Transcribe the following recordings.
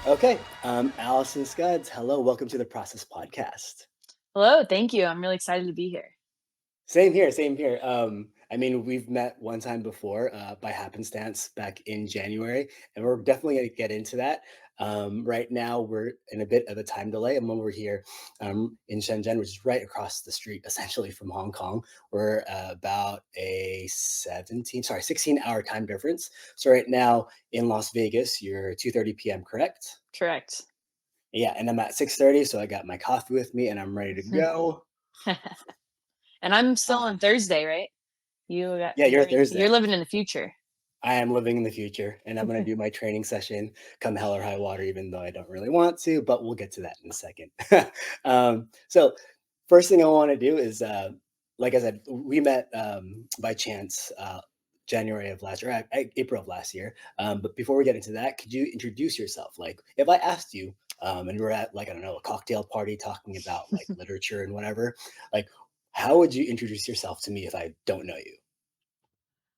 Okay, Alison Scudds. Hello, welcome to the Process Podcast. Hello, thank you. I'm really excited to be here. Same here, same here. I mean, we've met one time before by happenstance back in January, and we're definitely going to get into that. Right now, we're in a bit of a time delay, and when we're here in Shenzhen, which is right across the street, essentially from Hong Kong, we're about a 16-hour time difference. So right now in Las Vegas, you're 2:30 p.m. Correct? Correct. Yeah, and I'm at 6:30, so I got my coffee with me and I'm ready to go. And I'm still Uh, on Thursday, right? yeah, you're You're Thursday. living in the future. I am living in the future and I'm gonna do my training session come hell or high water, even though I don't really want to, but we'll get to that in a second. So first thing I want to do is like I said, we met by chance January of last year, April of last year. But before we get into that, could you introduce yourself? Like if I asked you, and we're at like I don't know, a cocktail party talking about like literature and whatever, like how would you introduce yourself to me if I don't know you?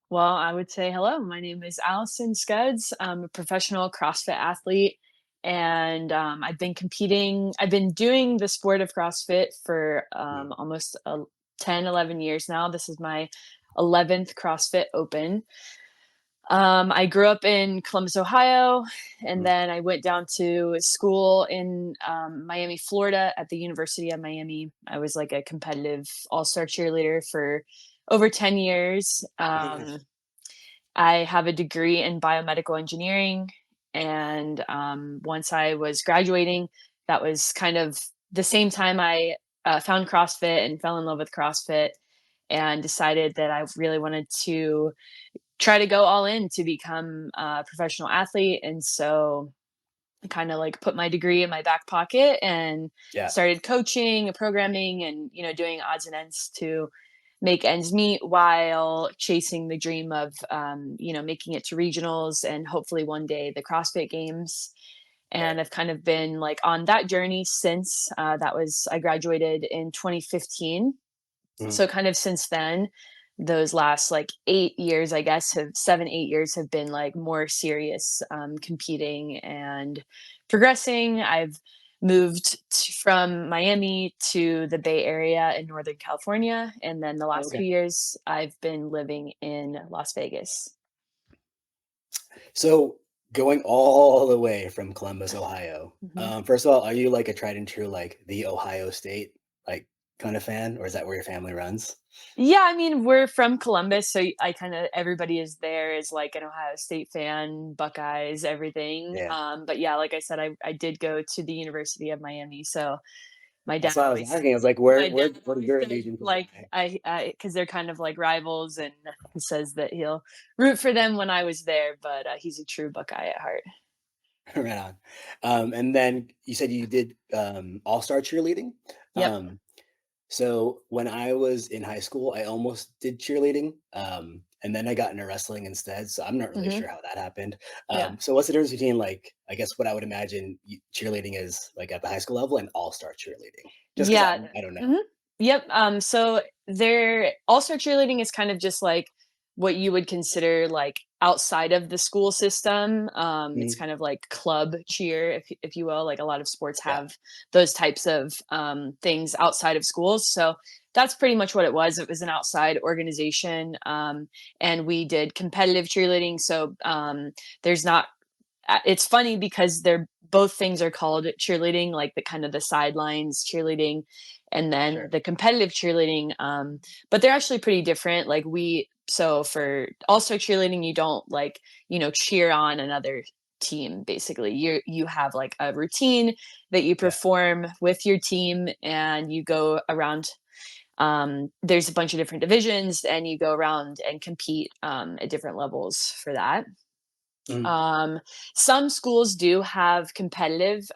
Well, I would say hello. My name is Alison Scudds. I'm a professional CrossFit athlete, and I've been doing the sport of CrossFit for Mm, almost 10, 11 years now. This is my 11th CrossFit Open. I grew up in Columbus, Ohio, and mm. then I went down to school in Miami, Florida at the University of Miami. I was like a competitive all-star cheerleader for over 10 years. Oh, nice. I have a degree in biomedical engineering. And once I was graduating, that was kind of the same time I found CrossFit and fell in love with CrossFit and decided that I really wanted to try to go all in to become a professional athlete. And so I kind of like put my degree in my back pocket and Yeah. started coaching and programming and, doing odds and ends to make ends meet while chasing the dream of, making it to regionals and hopefully one day the CrossFit Games. Right. And I've kind of been like on that journey since I graduated in 2015. Mm. So kind of since then, those last like 8 years, I guess, have 7, 8 years have been like more serious competing and progressing. I've moved from Miami to the Bay Area in Northern California. And then the Oh, last okay. 2 years, I've been living in Las Vegas. So going all the way from Columbus, Ohio. Mhm. First of all, are you like a tried and true like the Ohio State like kind of fan, or is that where your family runs? Yeah, I mean, we're from Columbus, so I kind of everybody is there is like an Ohio State fan, Buckeyes, everything. Yeah, But yeah, like I said, I did go to the University of Miami, so my that's dad why I was always asking. I was like, my dad what are always your said allegiances like lie? because they're kind of like rivals, and he says that he'll root for them when I was there, but he's a true Buckeye at heart. Right on. And then you said you did all-star cheerleading. Yep. Um, So when I was in high school, I almost did cheerleading, and then I got into wrestling instead. So I'm not really Hmm. sure how that happened. Yeah. So what's the difference between like I guess what I would imagine cheerleading is like at the high school level and all star cheerleading? Just because Yeah. I don't know. Mhm. Yep, so their all-star cheerleading is kind of just like what you would consider, like, outside of the school system, it's Mhm. kind of like club cheer, if you will, like, a lot of sports Yeah. have those types of, things outside of schools, so that's pretty much what it was an outside organization, and we did competitive cheerleading, so, there's not it's funny because they're both things are called cheerleading, like the kind of the sidelines cheerleading and then Sure. the competitive cheerleading. But they're actually pretty different. So for all-star cheerleading, you don't like, cheer on another team basically. You have like a routine that you Yeah. perform with your team and you go around there's a bunch of different divisions and you go around and compete at different levels for that. Mhm. um, some schools do have competitive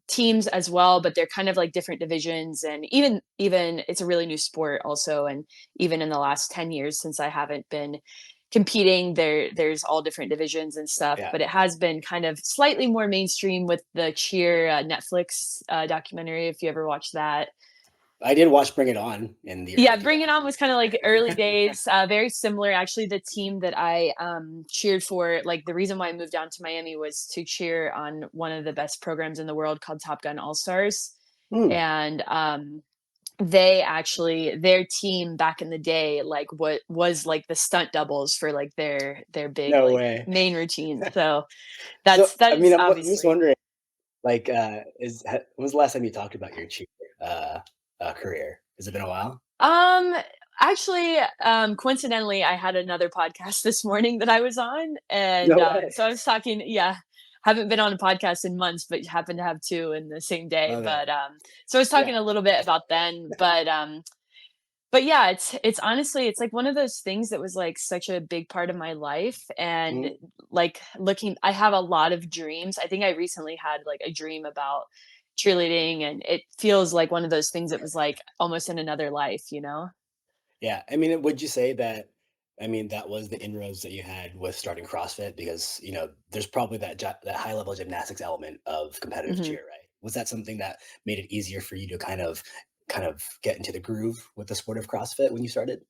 teams as well, but they're kind of like different divisions. And even it's a really new sport also. And even in the last 10 years since I haven't been competing, there's all different divisions and stuff. Yeah. But it has been kind of slightly more mainstream with the Cheer Netflix documentary. If you ever watched that, I did watch Bring It On in the Yeah, early Bring It On was kinda like early 2000s. days, very similar. Actually, the team that I, cheered for, like, the reason why I moved down to Miami was to cheer on one of the best programs in the world called Top Gun All-Stars, Hmm, and, they actually their team back in the day, like, what was, like, the stunt doubles for, like, their big, no like, way. main routine, so So, that I mean, is I'm just obviously. wondering, like, when was the last time you talked about your cheer career? Has it been a while? Um, actually, coincidentally, I had another podcast this morning that I was on, and No way. so I was talking. Yeah, haven't been on a podcast in months, but happened to have two in the same day. Love it. But so I was Yeah. talking a little bit about then, but yeah, it's honestly it's like one of those things that was like such a big part of my life, and Mhm. like looking, I have a lot of dreams. I think I recently had like a dream about cheerleading, and it feels like one of those things that was like almost in another life, you know. Yeah, I mean, would you say that I mean, that was the inroads that you had with starting CrossFit? Because, there's probably that high level gymnastics element of competitive Mhm. cheer, right? Was that something that made it easier for you to kind of get into the groove with the sport of CrossFit when you started?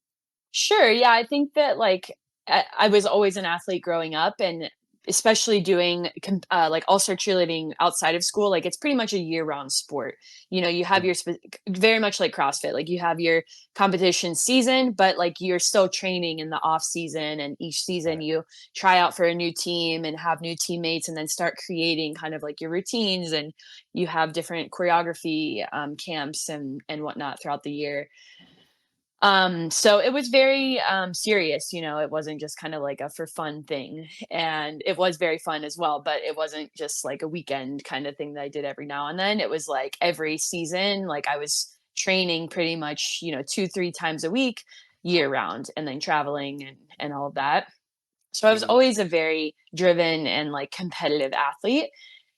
Sure, yeah, I think that, like, I was always an athlete growing up, and especially doing like, all-star cheerleading outside of school, like, it's pretty much a year-round sport. You know, you have Mm, your very much like CrossFit, like, you have your competition season, but, like, you're still training in the off season, and each season right. you try out for a new team and have new teammates and then start creating kind of, like, your routines, and you have different choreography, camps and whatnot throughout the year. So it was very serious, you know, it wasn't just kind of like a for fun thing. And it was very fun as well, but it wasn't just like a weekend kind of thing that I did every now and then. It was like every season, like I was training pretty much, you know, 2, 3 times a week, year round, and then traveling and all of that. So I was Mhm. always a very driven and like competitive athlete.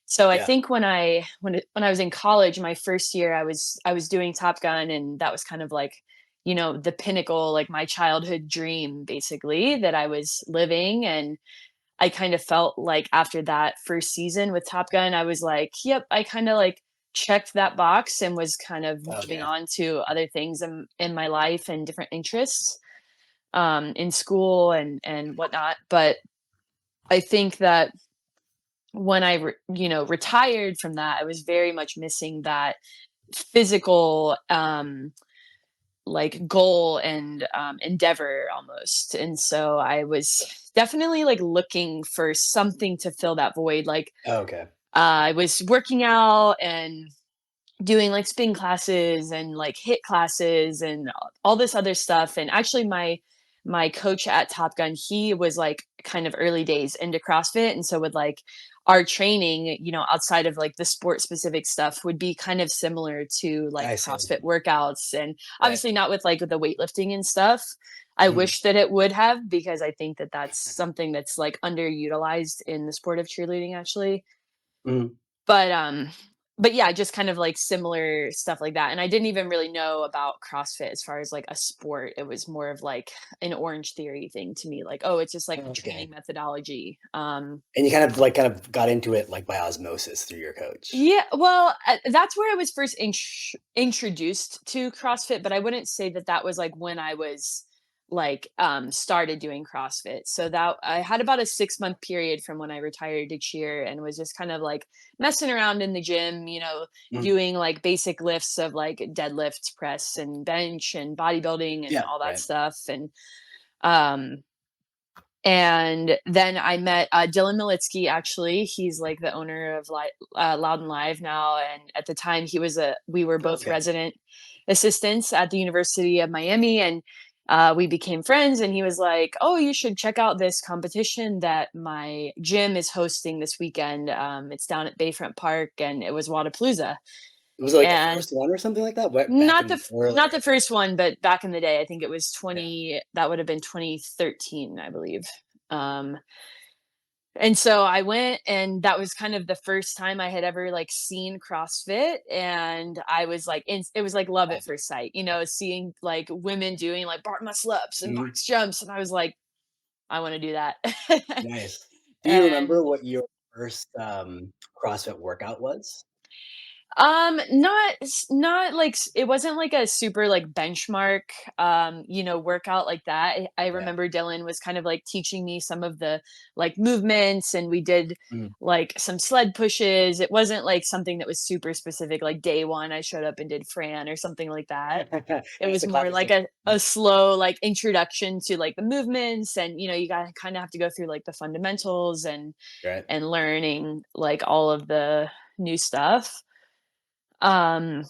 So I Yeah, think when I was in college, my first year, I was doing Top Gun, and that was kind of like, you know, the pinnacle, like my childhood dream, basically, that I was living. And I kind of felt like after that first season with Top Gun, I was like, yep, I kind of like checked that box and was kind of moving okay. on to other things in my life and different interests, in school and whatnot. But I think that when you know, retired from that, I was very much missing that physical, like goal and endeavor almost. And so I was definitely like looking for something to fill that void. Like, Okay. I was working out and doing like spin classes and like hit classes and all this other stuff. And actually my coach at Top Gun, he was like kind of early days into CrossFit, and so with like our training, you know, outside of like the sport specific stuff would be kind of similar to like I see. CrossFit workouts, and Right. obviously not with like the weightlifting and stuff. I Mhm. wish that it would have, because I think that that's something that's like underutilized in the sport of cheerleading actually. Mhm. But, um but yeah, just kind of like similar stuff like that, and I didn't even really know about CrossFit as far as like a sport. It was more of like an Orange Theory thing to me, like, "Oh, it's just like a training Okay. methodology." And you kind of got into it, like, by osmosis through your coach. Yeah, well, that's where I was first introduced to CrossFit, but I wouldn't say that that was like when I was like started doing CrossFit. So that I had about a 6 month period from when I retired to cheer, and was just kind of like messing around in the gym, you know, Mhm. doing like basic lifts of like deadlift, press, and bench, and bodybuilding, and Yeah, all that right. stuff. Um, and then I met, Dylan Militsky, actually. He's, like, the owner of, Loud and Live now, and at the time, we were both Okay. resident assistants at the University of Miami, and, we became friends, and he was like, "Oh, you should check out this competition that my gym is hosting this weekend. It's down at Bayfront Park," and it was Wadapalooza. Was it, like, the And first one or something like that? What back in earlier not the first one, but back in the day, I think it was yeah. 20 that would have been 2013, I believe. Um, and so I went, and that was kind of the first time I had ever, like, seen CrossFit, and I was, like, it was, like, love at first sight, you know, seeing, like, women doing, like, bar muscle ups and Mhm. box jumps, and I was like, "I wanna do that." Nice. Do you remember And what your first, CrossFit workout was? Not like it wasn't like a super like benchmark, workout like that. I Yeah. remember Dylan was kind of like teaching me some of the like movements, and we did Mhm. like some sled pushes. It wasn't like something that was super specific. Like day one, I showed up and did Fran or something like that. It That's was the more classic like stuff. a slow like introduction to like the movements, and you gotta kind of have to go through like the fundamentals Right. and learning like all of the new stuff. Um,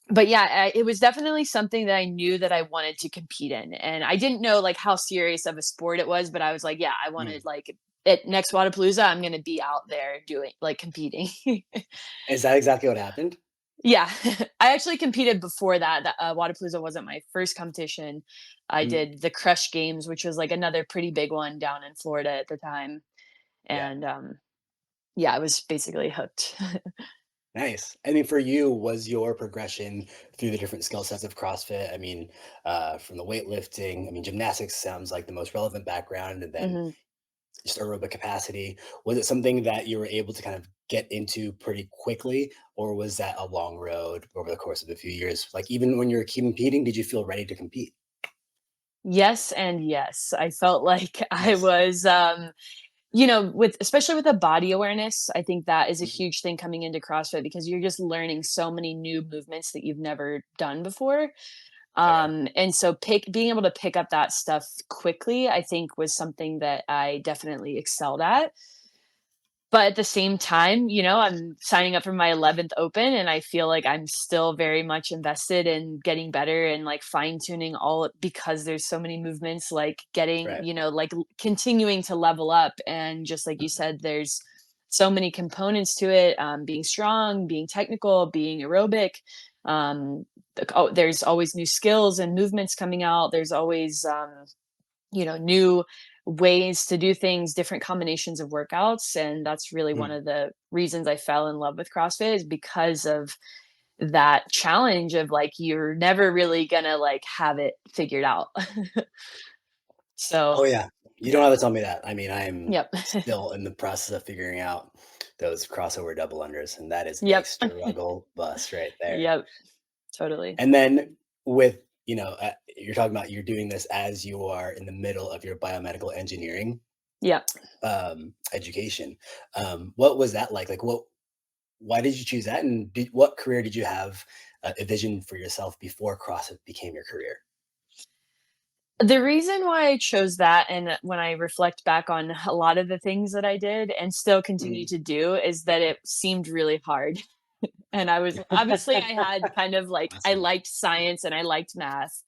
but yeah, it was definitely something that I knew that I wanted to compete in, and I didn't know like how serious of a sport it was, but I was like, yeah, I wanted Mm. like at next Wadapalooza, I'm gonna be out there doing like competing. Is that exactly what happened? Yeah, I actually competed before that. Wadapalooza wasn't my first competition. I Mm. did the Crush Games, which was like another pretty big one down in Florida at the time, Yeah. and yeah, I was basically hooked. Nice. I mean, for you, was your progression through the different skill sets of CrossFit? I mean, from the weightlifting, I mean, gymnastics sounds like the most relevant background, and then Mhm. just aerobic capacity. Was it something that you were able to kind of get into pretty quickly, or was that a long road over the course of a few years? Like, even when you were competing, did you feel ready to compete? Yes and yes. I felt like I Nice. was, with especially with the body awareness, I think that is a Mhm. huge thing coming into CrossFit because you're just learning so many new movements that you've never done before. Okay. And so being able to pick up that stuff quickly, I think was something that I definitely excelled at. But at the same time, I'm signing up for my 11th Open, and I feel like I'm still very much invested in getting better and, like, fine-tuning all because there's so many movements, like, getting Right. like, continuing to level up, and just like you said, there's so many components to it, being strong, being technical, being aerobic, there's always new skills and movements coming out, there's always, new ways to do things, different combinations of workouts. And that's really one Mm. of the reasons I fell in love with CrossFit is because of that challenge of like, you're never really gonna like have it figured out. So Oh, yeah. You don't yeah. have to tell me that. I mean, I'm Yep. still in the process of figuring out those crossover double unders, and that is a Yep. struggle bus right there. Yep. Totally. And then with, you're talking about you're doing this as you are in the middle of your biomedical engineering Yep. education. What was that like? Like, why did you choose that? And what career did you have a vision for yourself before CrossFit became your career? The reason why I chose that, and when I reflect back on a lot of the things that I did and still continue Mhm. to do, is that it seemed really hard. And I was obviously I had kind of like I Awesome. liked science and I liked math,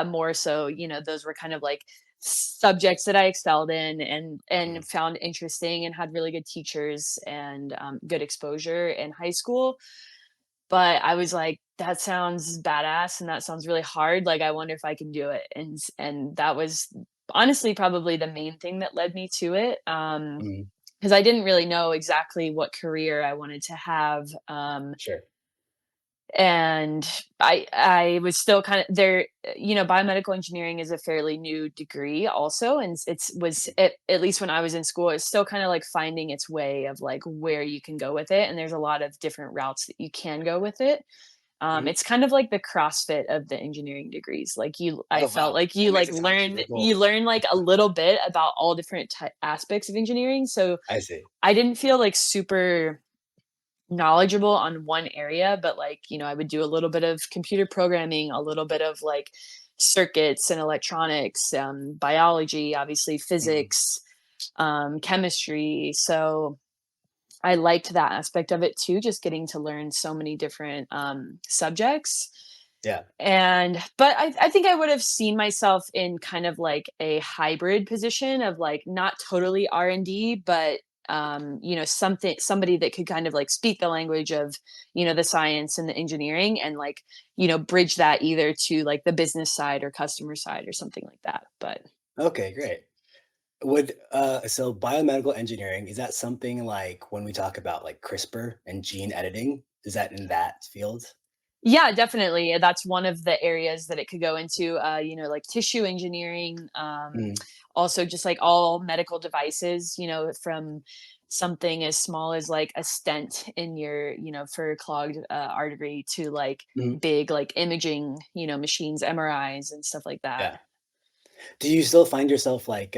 more so, those were kind of like subjects that I excelled in and Mhm. found interesting and had really good teachers and good exposure in high school. But I was like, that sounds badass and that sounds really hard. Like, I wonder if I can do it. And that was honestly probably the main thing that led me to it. Mhm. Because I didn't really know exactly what career I wanted to have. Sure. And I was still kind of there. Biomedical engineering is a fairly new degree also, and it's was Mhm. at least when I was in school, it's still kind of like finding its way of like where you can go with it, and there's a lot of different routes that you can go with it. Mhm. It's kind of like the CrossFit of the engineering degrees. Like I Oh, felt wow. like That you makes like it sound super you cool. learn like a little bit about all different aspects of engineering. So I see. I didn't feel like super knowledgeable on one area, but like, I would do a little bit of computer programming, a little bit of like circuits and electronics, biology, obviously Mhm. physics, chemistry. So I liked that aspect of it too, just getting to learn so many different subjects. Yeah. But I think I would have seen myself in kind of like a hybrid position of like not totally R&D, but somebody that could kind of like speak the language of, the science and the engineering and like, bridge that either to like the business side or customer side or something like that. But Okay, great. So biomedical engineering, is that something like when we talk about like CRISPR and gene editing? Is that in that field? yeah, definitely. That's one of the areas that it could go into, like tissue engineering, Mhm. also just like all medical devices, from something as small as like a stent in your, for clogged artery to like Mhm. big like imaging, machines, MRIs and stuff like that. Yeah. Do you still find yourself like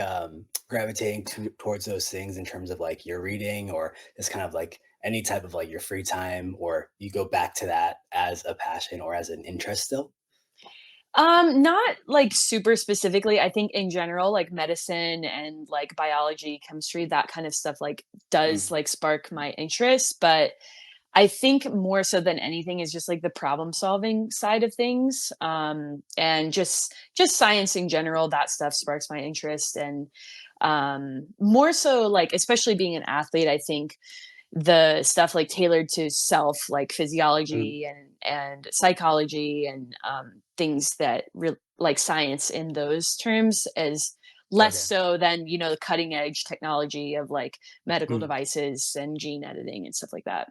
gravitating towards those things in terms of like your reading or just kind of like any type of like your free time, or you go back to that as a passion or as an interest still? Not like super specifically. I think in general, like medicine and like biology, chemistry, that kind of stuff like does Mm, like spark my interest. But I think more so than anything is just like the problem solving side of things. And just science in general, that stuff sparks my interest. And more so like especially being an athlete, I think the stuff like tailored to self like mm, physiology and psychology and things that like science in those terms is less okay. so than the cutting edge technology of like medical Mm. devices and gene editing and stuff like that.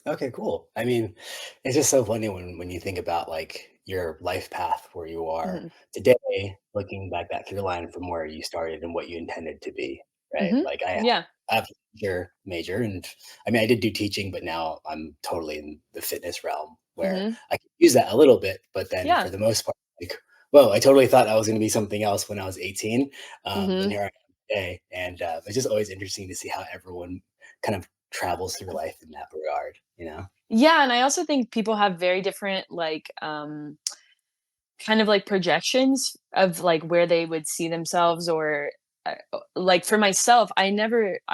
Okay, cool. I mean, it's just so funny when you think about like your life path where you are Hmm. today, looking back that through line from where you started and what you intended to be, right? Hmm. Like Yeah. I have a teacher major, and I mean I did do teaching, but now I'm totally in the fitness realm where Hmm. I can use that a little bit, but then for Yeah. the most part, like, whoa, I totally thought I was going to be something else when I was 18, and Hmm. here I am today, and it's just always interesting to see how everyone kind of travels through life in that regard, you know? Yeah, and I also think people have very different like kind of like projections of like where they would see themselves or like for myself, I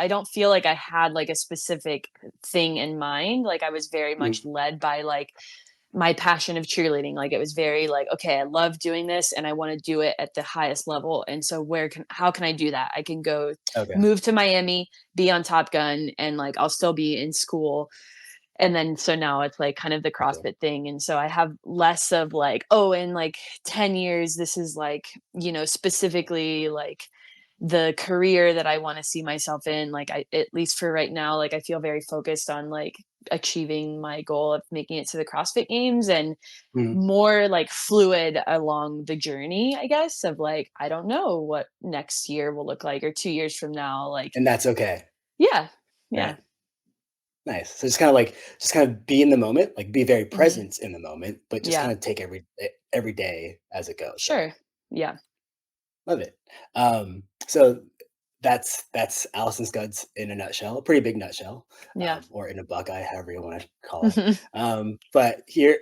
don't feel like I had like a specific thing in mind. Like I was very Mm, much led by like my passion of cheerleading. Like it was very like, okay, I love doing this and I want to do it at the highest level. And so how can I do that? I can go okay, move to Miami, be on Top Gun, and like I'll still be in school. And then so now it's like kind of the gotcha. CrossFit thing. And so I have less of like, oh, in like 10 years, this is like, specifically like the career that I want to see myself in. Like at least for right now, like I feel very focused on like achieving my goal of making it to the CrossFit Games and Mhm, more like fluid along the journey, I guess, of like, I don't know what next year will look like or 2 years from now. Like, and that's okay, yeah, yeah. right? Nice. So just kind of be in the moment, like, be very Hmm. present in the moment, but just Yeah, kinda take every day as it goes, right? sure. Yeah. Love it. So that's Alison Scudds in a nutshell, a pretty big nutshell, Yeah. or in a buckeye, however you wanna call it. But here,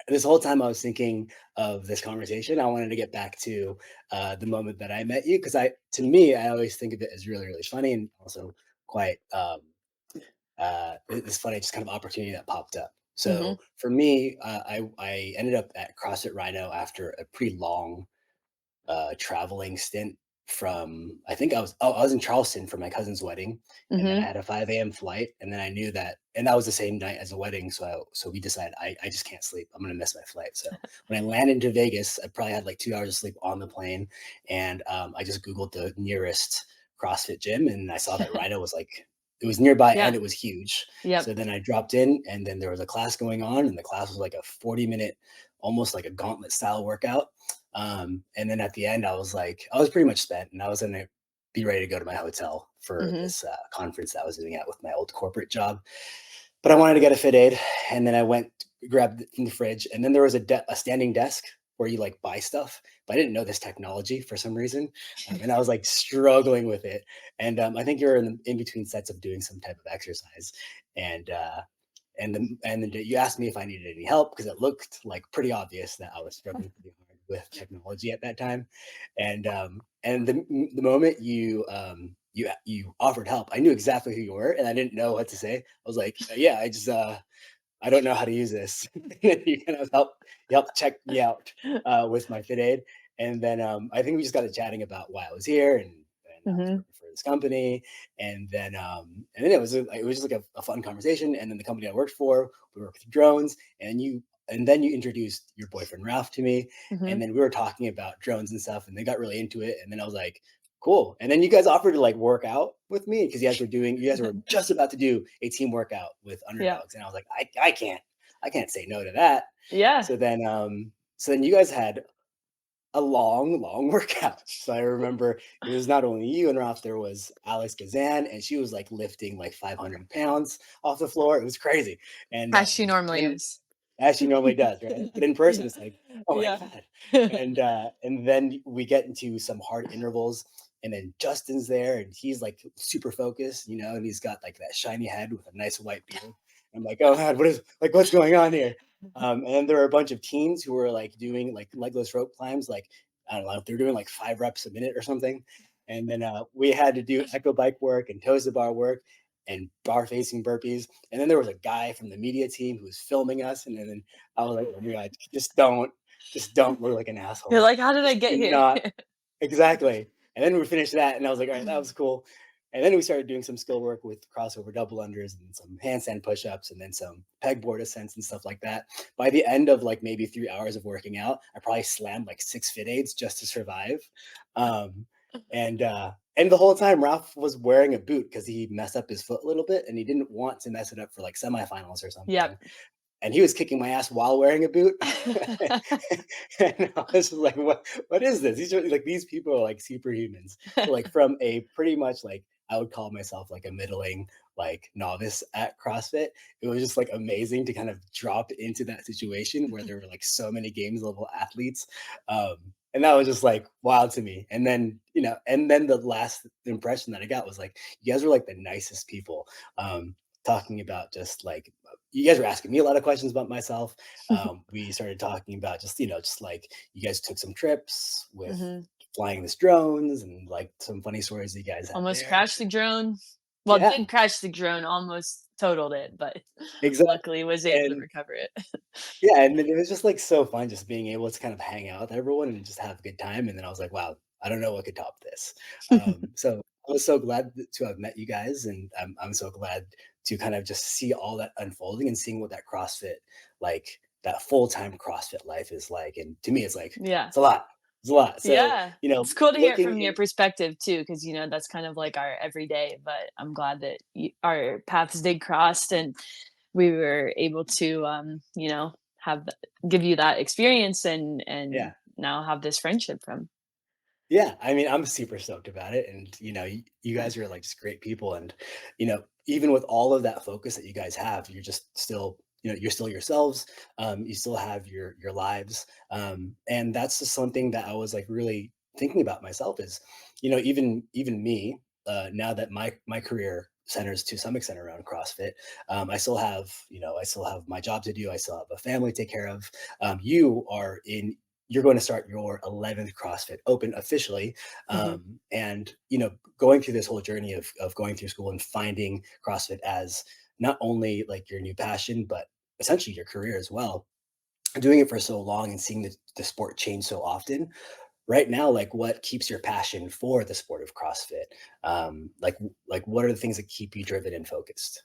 this whole time I was thinking of this conversation, I wanted to get back to, the moment that I met you, because to me, I always think of it as really, really funny and also quite, this funny just kind of opportunity that popped up. Mhm. So for me, I ended up at CrossFit Rhino after a pretty long traveling stint from I was in Charleston for my cousin's wedding, and then I Mhm. had a 5 a.m. flight, and then I knew that, and that was the same night as the wedding, so we decided I just can't sleep. I'm gonna miss my flight. So when I landed into Vegas, I probably had like 2 hours of sleep on the plane, and I just Googled the nearest CrossFit gym, and I saw that Rhino was like it was nearby and Yeah. it was huge. Yep. So then I dropped in, and then there was a class going on, and the class was like a 40-minute, almost like a gauntlet style workout, and then at the end, I was pretty much spent, and I was gonna be ready to go to my hotel for Mhm. this conference that I was doing at with my old corporate job. But I wanted to get a fit aid, and then I went grabbed it from the fridge, and then there was a standing desk where you like buy stuff. But I didn't know this technology for some reason, and I was like struggling with it. And I think you're in between sets of doing some type of exercise, and then you asked me if I needed any help because it looked like pretty obvious that I was struggling pretty hard with technology at that time, and the moment you offered help, I knew exactly who you were, and I didn't know what to say. I was like, yeah, I don't know how to use this. You kind of helped check me out with my fit aid, and then I think we just got to chatting about why I was here, and I was Mhm. working for this company, and then it was just like a fun conversation. And then the company I worked for, we worked with drones, and then you introduced your boyfriend Ralph to me, and Mhm. then we were talking about drones and stuff, and they got really into it, and then I was like, cool. And then you guys offered to like work out with me because you guys were just about to do a team workout with Yeah. underdogs. And I was like, I can't say no to that. Yeah. So then you guys had a long, long workout. So I remember it was not only you and Ralph, there was Alice Kazan, and she was like lifting like 500 pounds off the floor. It was crazy. And As she normally then is. as she normally does, right? But in person, Yeah. it's like, oh my Yeah. God. And then we get into some hard intervals, and then Justin's there, and he's like super focused, and he's got like that shiny head with a nice white beard. I'm like, oh God, what's going on here? And then there are a bunch of teens who were like doing like legless rope climbs, like I don't know, if they're doing like 5 reps a minute or something. And then we had to do echo bike work and toes to bar work and bar facing burpees. And then there was a guy from the media team who was filming us. And then I was like, oh my God, just don't look like an You're asshole. like, "How did I Just get do here?" not. Exactly. And then we finished that, and I was like, all right, that was cool. And then we started doing some skill work with crossover double unders and some handstand push-ups and then some pegboard ascents and stuff like that. By the end of like maybe 3 hours of working out, I probably slammed like 6 fit aids just to survive. Um, and the whole time Ralph was wearing a boot because he messed up his foot a little bit and he didn't want to mess it up for like semifinals or something, Yep. and he was kicking my ass while wearing a boot. And I was like, what is this? These people are like superhumans. So like from a pretty much like I would call myself like a middling like novice at CrossFit. It was just like amazing to kind of drop into that situation where there were like so many games level athletes. And that was just like wild to me. And then the last impression that I got was like, you guys were like the nicest people. Talking about just like you guys were asking me a lot of questions about myself. We started talking about just like you guys took some trips with Mhm. flying this drones and like some funny stories that you guys had Almost there. crashed the drone. Well, Yeah, did crash the drone, almost totaled it, but exactly. luckily was able to And recover it. yeah, and then it was just like so fun just being able to kind of hang out with everyone and just have a good time. And then I was like, wow, I don't know what could top this. So I was so glad to have met you guys, and I'm so glad to kind of just see all that unfolding and seeing what that CrossFit, like that full time CrossFit life is like. And to me, it's like Yeah. it's a lot. It's a lot. So Yeah. It's cool to hear it looking from your in, perspective too, because that's kind of like our everyday, but I'm glad that our paths did cross and we were able to, have give you that experience and yeah. now have this friendship from. Yeah, I mean, I'm super stoked about it, and you guys are like just great people, and even with all of that focus that you guys have, you're just still, you're still yourselves. You still have your lives, and that's just something that I was like really thinking about myself is, even me, now that my career centers to some extent around CrossFit, I still have my job to do. I still have a family to take care of. You're going to start your 11th CrossFit Open officially. Mhm. And, going through this whole journey of going through school and finding CrossFit as not only like your new passion, but essentially your career as well. Doing it for so long and seeing the sport change so often. Right now, like what keeps your passion for the sport of CrossFit? Like what are the things that keep you driven and focused?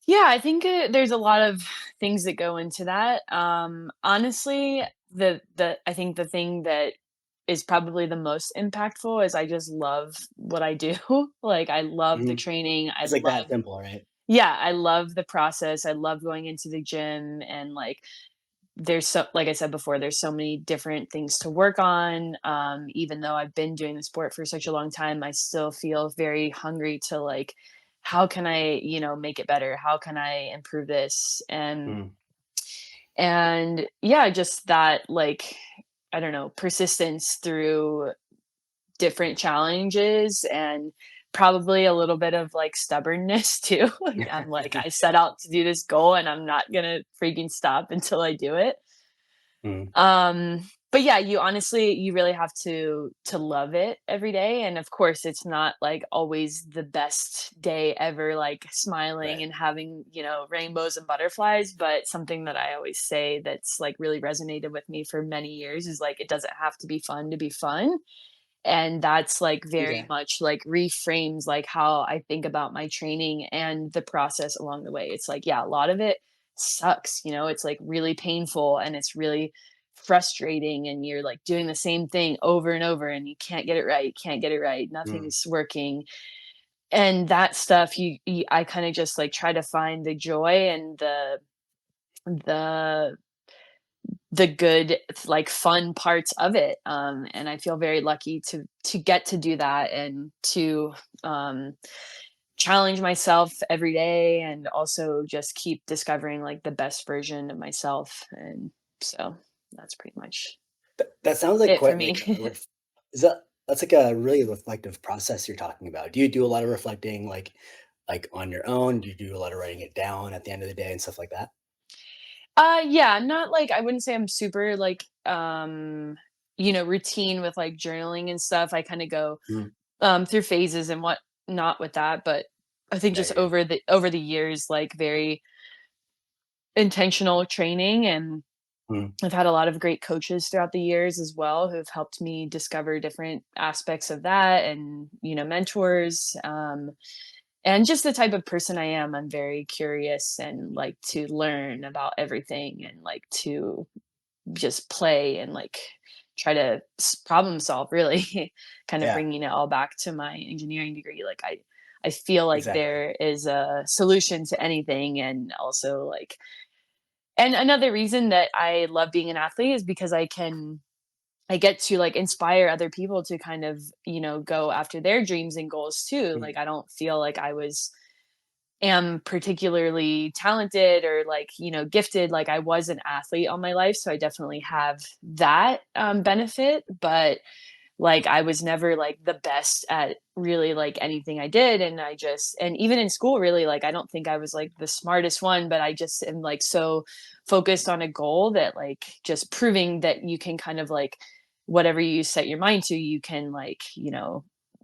Yeah, I think, there's a lot of things that go into that. Honestly, the I think the thing that is probably the most impactful is I just love what I do. Like, I love the Mhm. training. I It's like that love simple, right? Yeah, I love the process. I love going into the gym and, like, like I said before, there's so many different things to work on. Even though I've been doing the sport for such a long time, I still feel very hungry to like, how can I, make it better? How can I improve this? Mhm. And yeah, just that like, I don't know, persistence through different challenges and probably a little bit of like stubbornness too. I'm like, I set out to do this goal and I'm not gonna freaking stop until I do it. Mhm. But yeah, you really have to love it every day. And of course, it's not like always the best day ever, like smiling Right. and having, rainbows and butterflies. But something that I always say that's like really resonated with me for many years is like it doesn't have to be fun to be fun. And that's like very Okay. much like reframes like how I think about my training and the process along the way. It's like, yeah, a lot of it sucks, it's like really painful and it's really frustrating and you're like doing the same thing over and over and you can't get it right, can't get it right, Mm. nothing's working. And that stuff I kind of just like try to find the joy and the the good, like, fun parts of it, and I feel very lucky to get to do that and to, um, challenge myself every day and also just keep discovering, like, the best version of myself, and so that's pretty much That sounds like it for quite me. like a is that's like a really reflective process you're talking about. Do you do a lot of reflecting, like, on your own? Do you do a lot of writing it down at the end of the day and stuff like that? Yeah, not like I wouldn't say I'm super like routine with like journaling and stuff. I kind of go Mhm. through phases and what not with that, but I think Yeah, just yeah, yeah. over the years, like very intentional training, and Mhm, I've had a lot of great coaches throughout the years as well who've helped me discover different aspects of that, and mentors, and just the type of person I am. I'm very curious and like to learn about everything and like to just play and like try to problem solve, really. Kind of yeah, bringing it all back to my engineering degree. Like I feel like exactly. there is a solution to anything, and also like, and another reason that I love being an athlete is because I get to like inspire other people to kind of, go after their dreams and goals too. Mhm, Like I don't feel like I was am particularly talented or like, gifted. Like I was an athlete all my life, so I definitely have that benefit, but like I was never like the best at really like anything I did, and I just, and even in school really, like I don't think I was like the smartest one, but I just am like so focused on a goal that like just proving that you can kind of like whatever you set your mind to, you can like,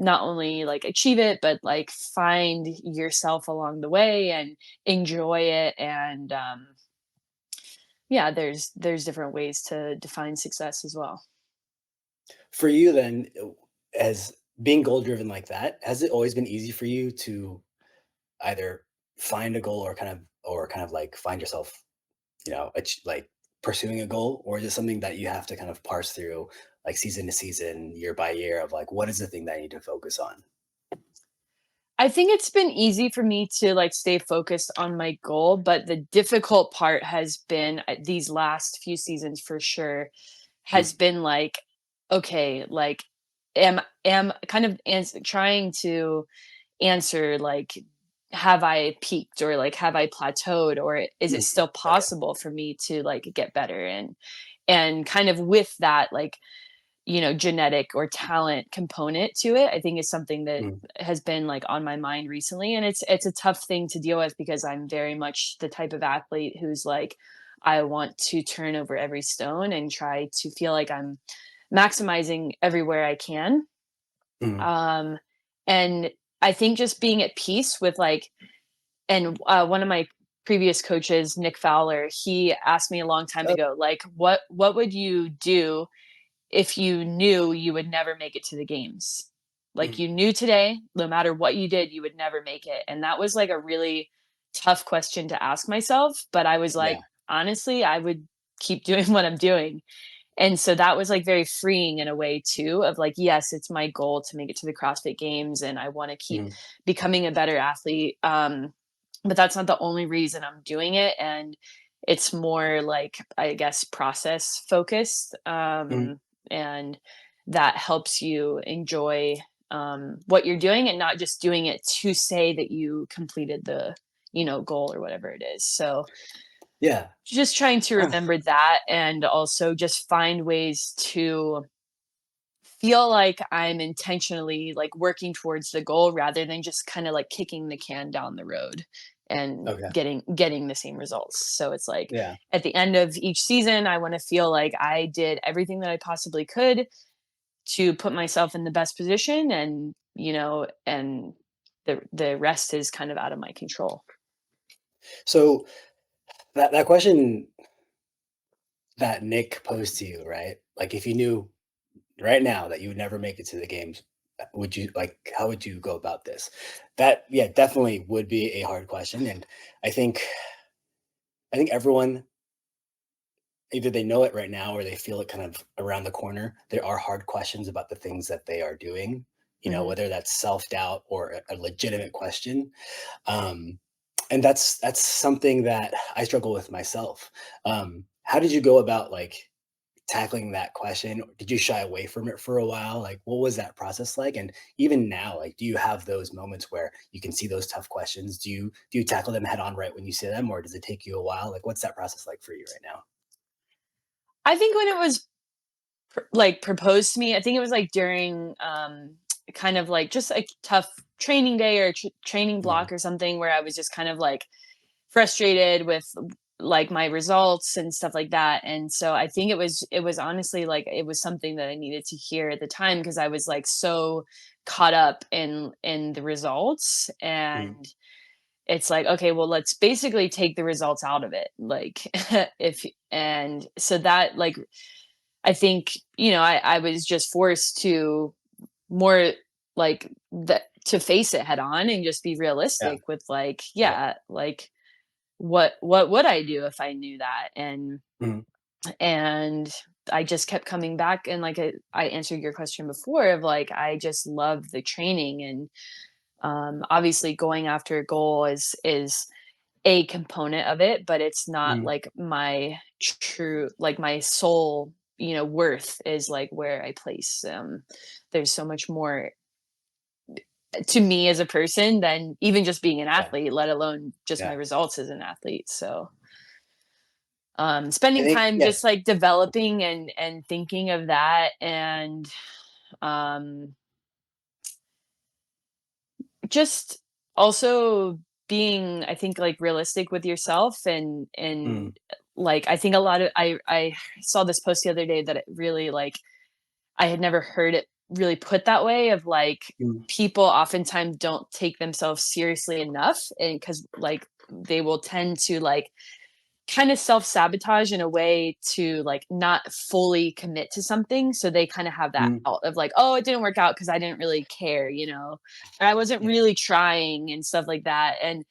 not only like achieve it, but like find yourself along the way and enjoy it. And yeah, there's different ways to define success as well. For you then, as being goal driven like that, has it always been easy for you to either find a goal or kind of like find yourself, like pursuing a goal, or is it something that you have to kind of parse through like season to season, year by year of like what is the thing that I need to focus on? I think it's been easy for me to like stay focused on my goal, but the difficult part has been these last few seasons for sure has Mm, been like, okay, like am kind of trying to answer like, have I peaked or like have I plateaued, or is it mhm. still Okay. possible for me to like get better? And kind of with that, like, genetic or talent component to it, I think is something that Mm, has been like on my mind recently. And it's a tough thing to deal with because I'm very much the type of athlete who's like, I want to turn over every stone and try to feel like I'm maximizing everywhere I can. mhm. Um, and I think just being at peace with like, and one of my previous coaches, Nick Fowler, he asked me a long time Oh, ago, like, what would you do if you knew you would never make it to the games? Like mhm. you knew today, no matter what you did, you would never make it. And that was like a really tough question to ask myself. But I was Yeah. like, honestly, I would keep doing what I'm doing. And so that was like very freeing in a way too, of like, yes, it's my goal to make it to the CrossFit Games and I want to keep Mhm, becoming a better athlete. But that's not the only reason I'm doing it. And it's more like, I guess, process focused. mhm. And that helps you enjoy what you're doing and not just doing it to say that you completed the, goal or whatever it is. So Yeah. just trying to Ah, remember that, and also just find ways to feel like I'm intentionally like working towards the goal rather than just kind of like kicking the can down the road and okay. getting the same results. So it's like Yeah. at the end of each season, I want to feel like I did everything that I possibly could to put myself in the best position, and and the rest is kind of out of my control. So that question that Nick posed to you, right? Like if you knew right now that you would never make it to the games, would you like how would you go about this? That yeah, definitely would be a hard question. And I think I think everyone either they know it right now or they feel it kind of around the corner. There are hard questions about the things that they are doing, Hmm. whether that's self-doubt or a legitimate question. Um, and that's something that I struggle with myself. how did you go about like tackling that question? Did you shy away from it for a while? Like, what was that process like? And even now, like, do you have those moments where you can see those tough questions? Do you tackle them head on right when you see them, or does it take you a while? Like, what's that process like for you right now? I think when it was like proposed to me, I think it was like during kind of like just a tough training day or training Mhm, block or something where I was just kind of like frustrated with like my results and stuff like that. And so I think it was honestly like it was something that I needed to hear at the time because I was like so caught up in the results. mhm, And it's like, okay, well, let's basically take the results out of it, like if and so that like I think, I was just forced to more like to face it head on and just be yeah, realistic with like, right, yeah, like what would I do if I knew that? mhm, And I just kept coming back and like I answered your question before of like I just love the training. And obviously going after a goal is a component of it, but it's not mhm, like my true like my sole, worth is like where I place. There's so much more to me as a person than even just being an yeah, athlete, let alone just my yeah. results as an athlete. So I spending think, time yeah, just like developing and thinking of that. And um just also being, I think, like realistic with yourself. And mhm, like I think a lot of I saw this post the other day that it really like I had never heard it really put that way of like mhm, people oftentimes don't take themselves seriously enough, and because like they will tend to like kind of self-sabotage in a way to like not fully commit to something, so they kind of have that mhm, out of like, oh, it didn't work out because I didn't really care, or I wasn't yeah, really trying and stuff like that. And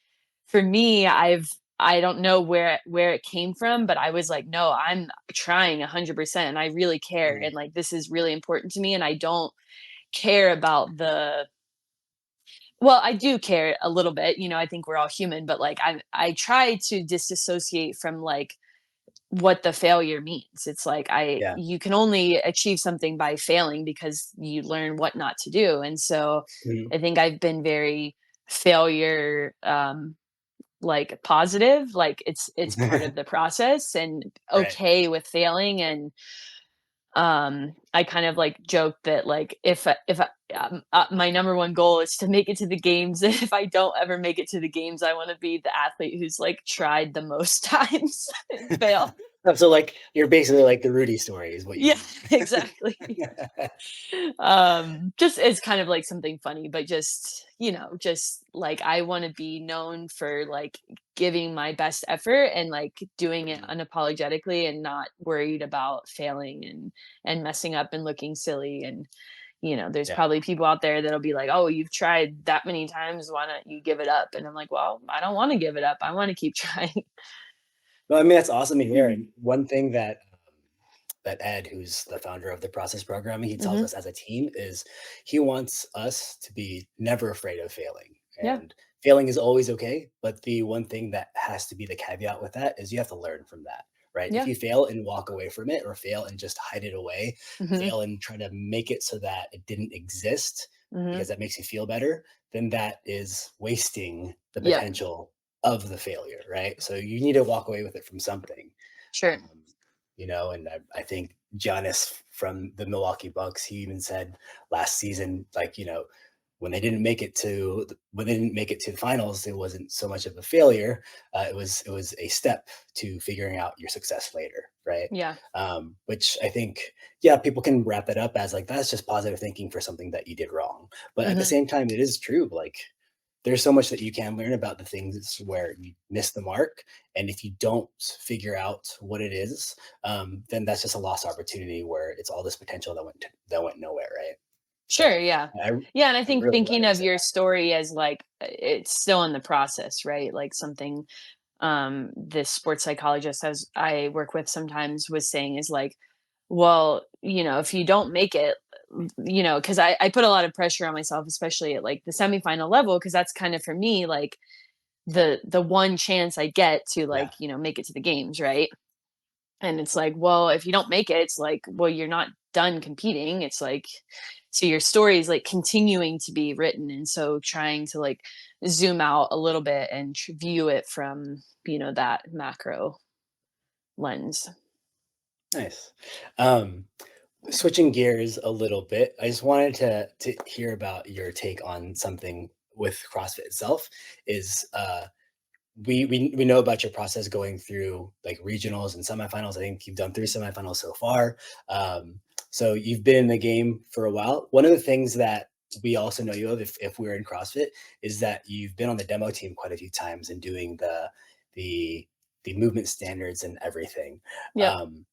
for me, I don't know where it came from, but I was like, no, I'm trying 100% and I really care, mhm, and like this is really important to me, and I don't care about the well, I do care a little bit, I think we're all human, but like I try to disassociate from like what the failure means. It's like yeah, you can only achieve something by failing because you learn what not to do. And so mhm, I think I've been very failure like positive, like it's part of the process and right, okay with failing. And I kind of like joke that like my number one goal is to make it to the games. And if I don't ever make it to the games, I want to be the athlete who's like tried the most times and fail. Oh, so, like, you're basically like the Rudy story is what you Yeah, mean. exactly. Just it's kind of like something funny, but just, just like I want to be known for like giving my best effort and like doing it Mhm, unapologetically and not worried about failing and messing up and looking silly. And there's yeah. probably people out there that'll be like, "Oh, you've tried that many times, why don't you give it up?" And I'm like, "Well, I don't want to give it up. I want to keep trying." Well, I mean, that's awesome to hear, and one thing that, that Ed, who's the founder of the process programming, he tells Hmm. us as a team is he wants us to be never afraid of failing. Yeah. And failing is always okay, but the one thing that has to be the caveat with that is you have to learn from that, right? If Yeah. you fail and walk away from it, or fail and just hide it away, Hmm. fail and try to make it so that it didn't exist because Hmm. that makes you feel better, then that is wasting the Yep. potential of the failure, right? So you need to walk away with it from something. Sure. Um, and I think Giannis from the Milwaukee Bucks, he even said last season, like, when they didn't make it to the finals, it wasn't so much of a failure. It was a step to figuring out your success later, right? Yeah. Which I think, yeah, people can wrap that up as like that's just positive thinking for something that you did wrong. But at the Hmm. same time, it is true. Like there's so much that you can learn about the things where you miss the mark. And if you don't figure out what it is, then that's just a lost opportunity where it's all this potential that went nowhere, right? Sure, So yeah. I, Yeah, and I I'm think really glad thinking that you of said your that. story as like it's still in the process, right? Like something this sports psychologist as I work with sometimes was saying is like, well, if you don't make it, because I put a lot of pressure on myself, especially at like the semifinal level, because that's kind of for me like the one chance I get to Yeah. like, make it to the games, right? And it's like, well, if you don't make it, it's like, well, you're not done competing. It's like, so your story is like continuing to be written. And so trying to like zoom out a little bit and view it from, that macro lens. Nice. Um, Switching gears a little bit, I just wanted to hear about your take on something with CrossFit itself. Is we know about your process going through like regionals and semifinals. I think you've done 3 semifinals so far. So you've been in the game for a while. One of the things that we also know you of, if we're in CrossFit, is that you've been on the demo team quite a few times and doing the the movement standards and everything. Yep. Um,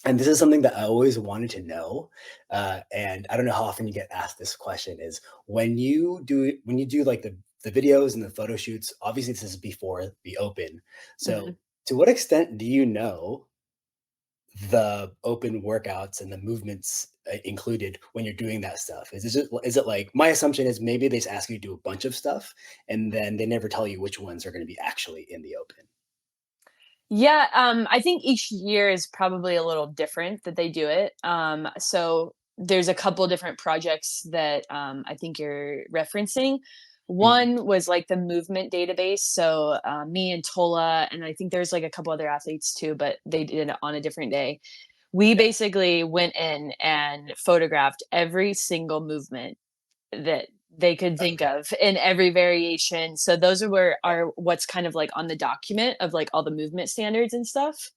and this is something that I always wanted to know, and I don't know how often you get asked this question. Is when you do like the videos and the photo shoots. Obviously, this is before the open. Mhm. So, to what extent do you know the open workouts and the movements included when you're doing that stuff? Is it like my assumption is maybe they just ask you to do a bunch of stuff and then they never tell you which ones are going to be actually in the open. Yeah, I think each year is probably a little different that they do it. So there's a couple different projects that I think you're referencing. Mm, One was like the movement database. So me and Tola, and I think there's like a couple other athletes too, but they did it on a different day. We yeah. basically went in and photographed every single movement that they could think Okay. of in every variation. So those are where are what's kind of like on the document of like all the movement standards and stuff.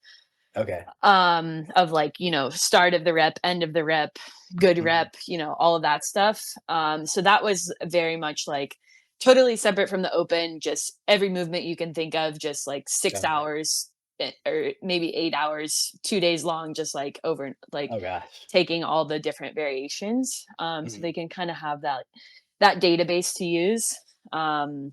Okay. Of like, start of the rep, end of the rep, good Mhm. rep, all of that stuff. So that was very much like totally separate from the open, just every movement you can think of, just like six Okay. hours or maybe 8 hours, 2 days long, just like over like Oh gosh. taking all the different variations. So Mhm. they can kind of have that database to use. Um,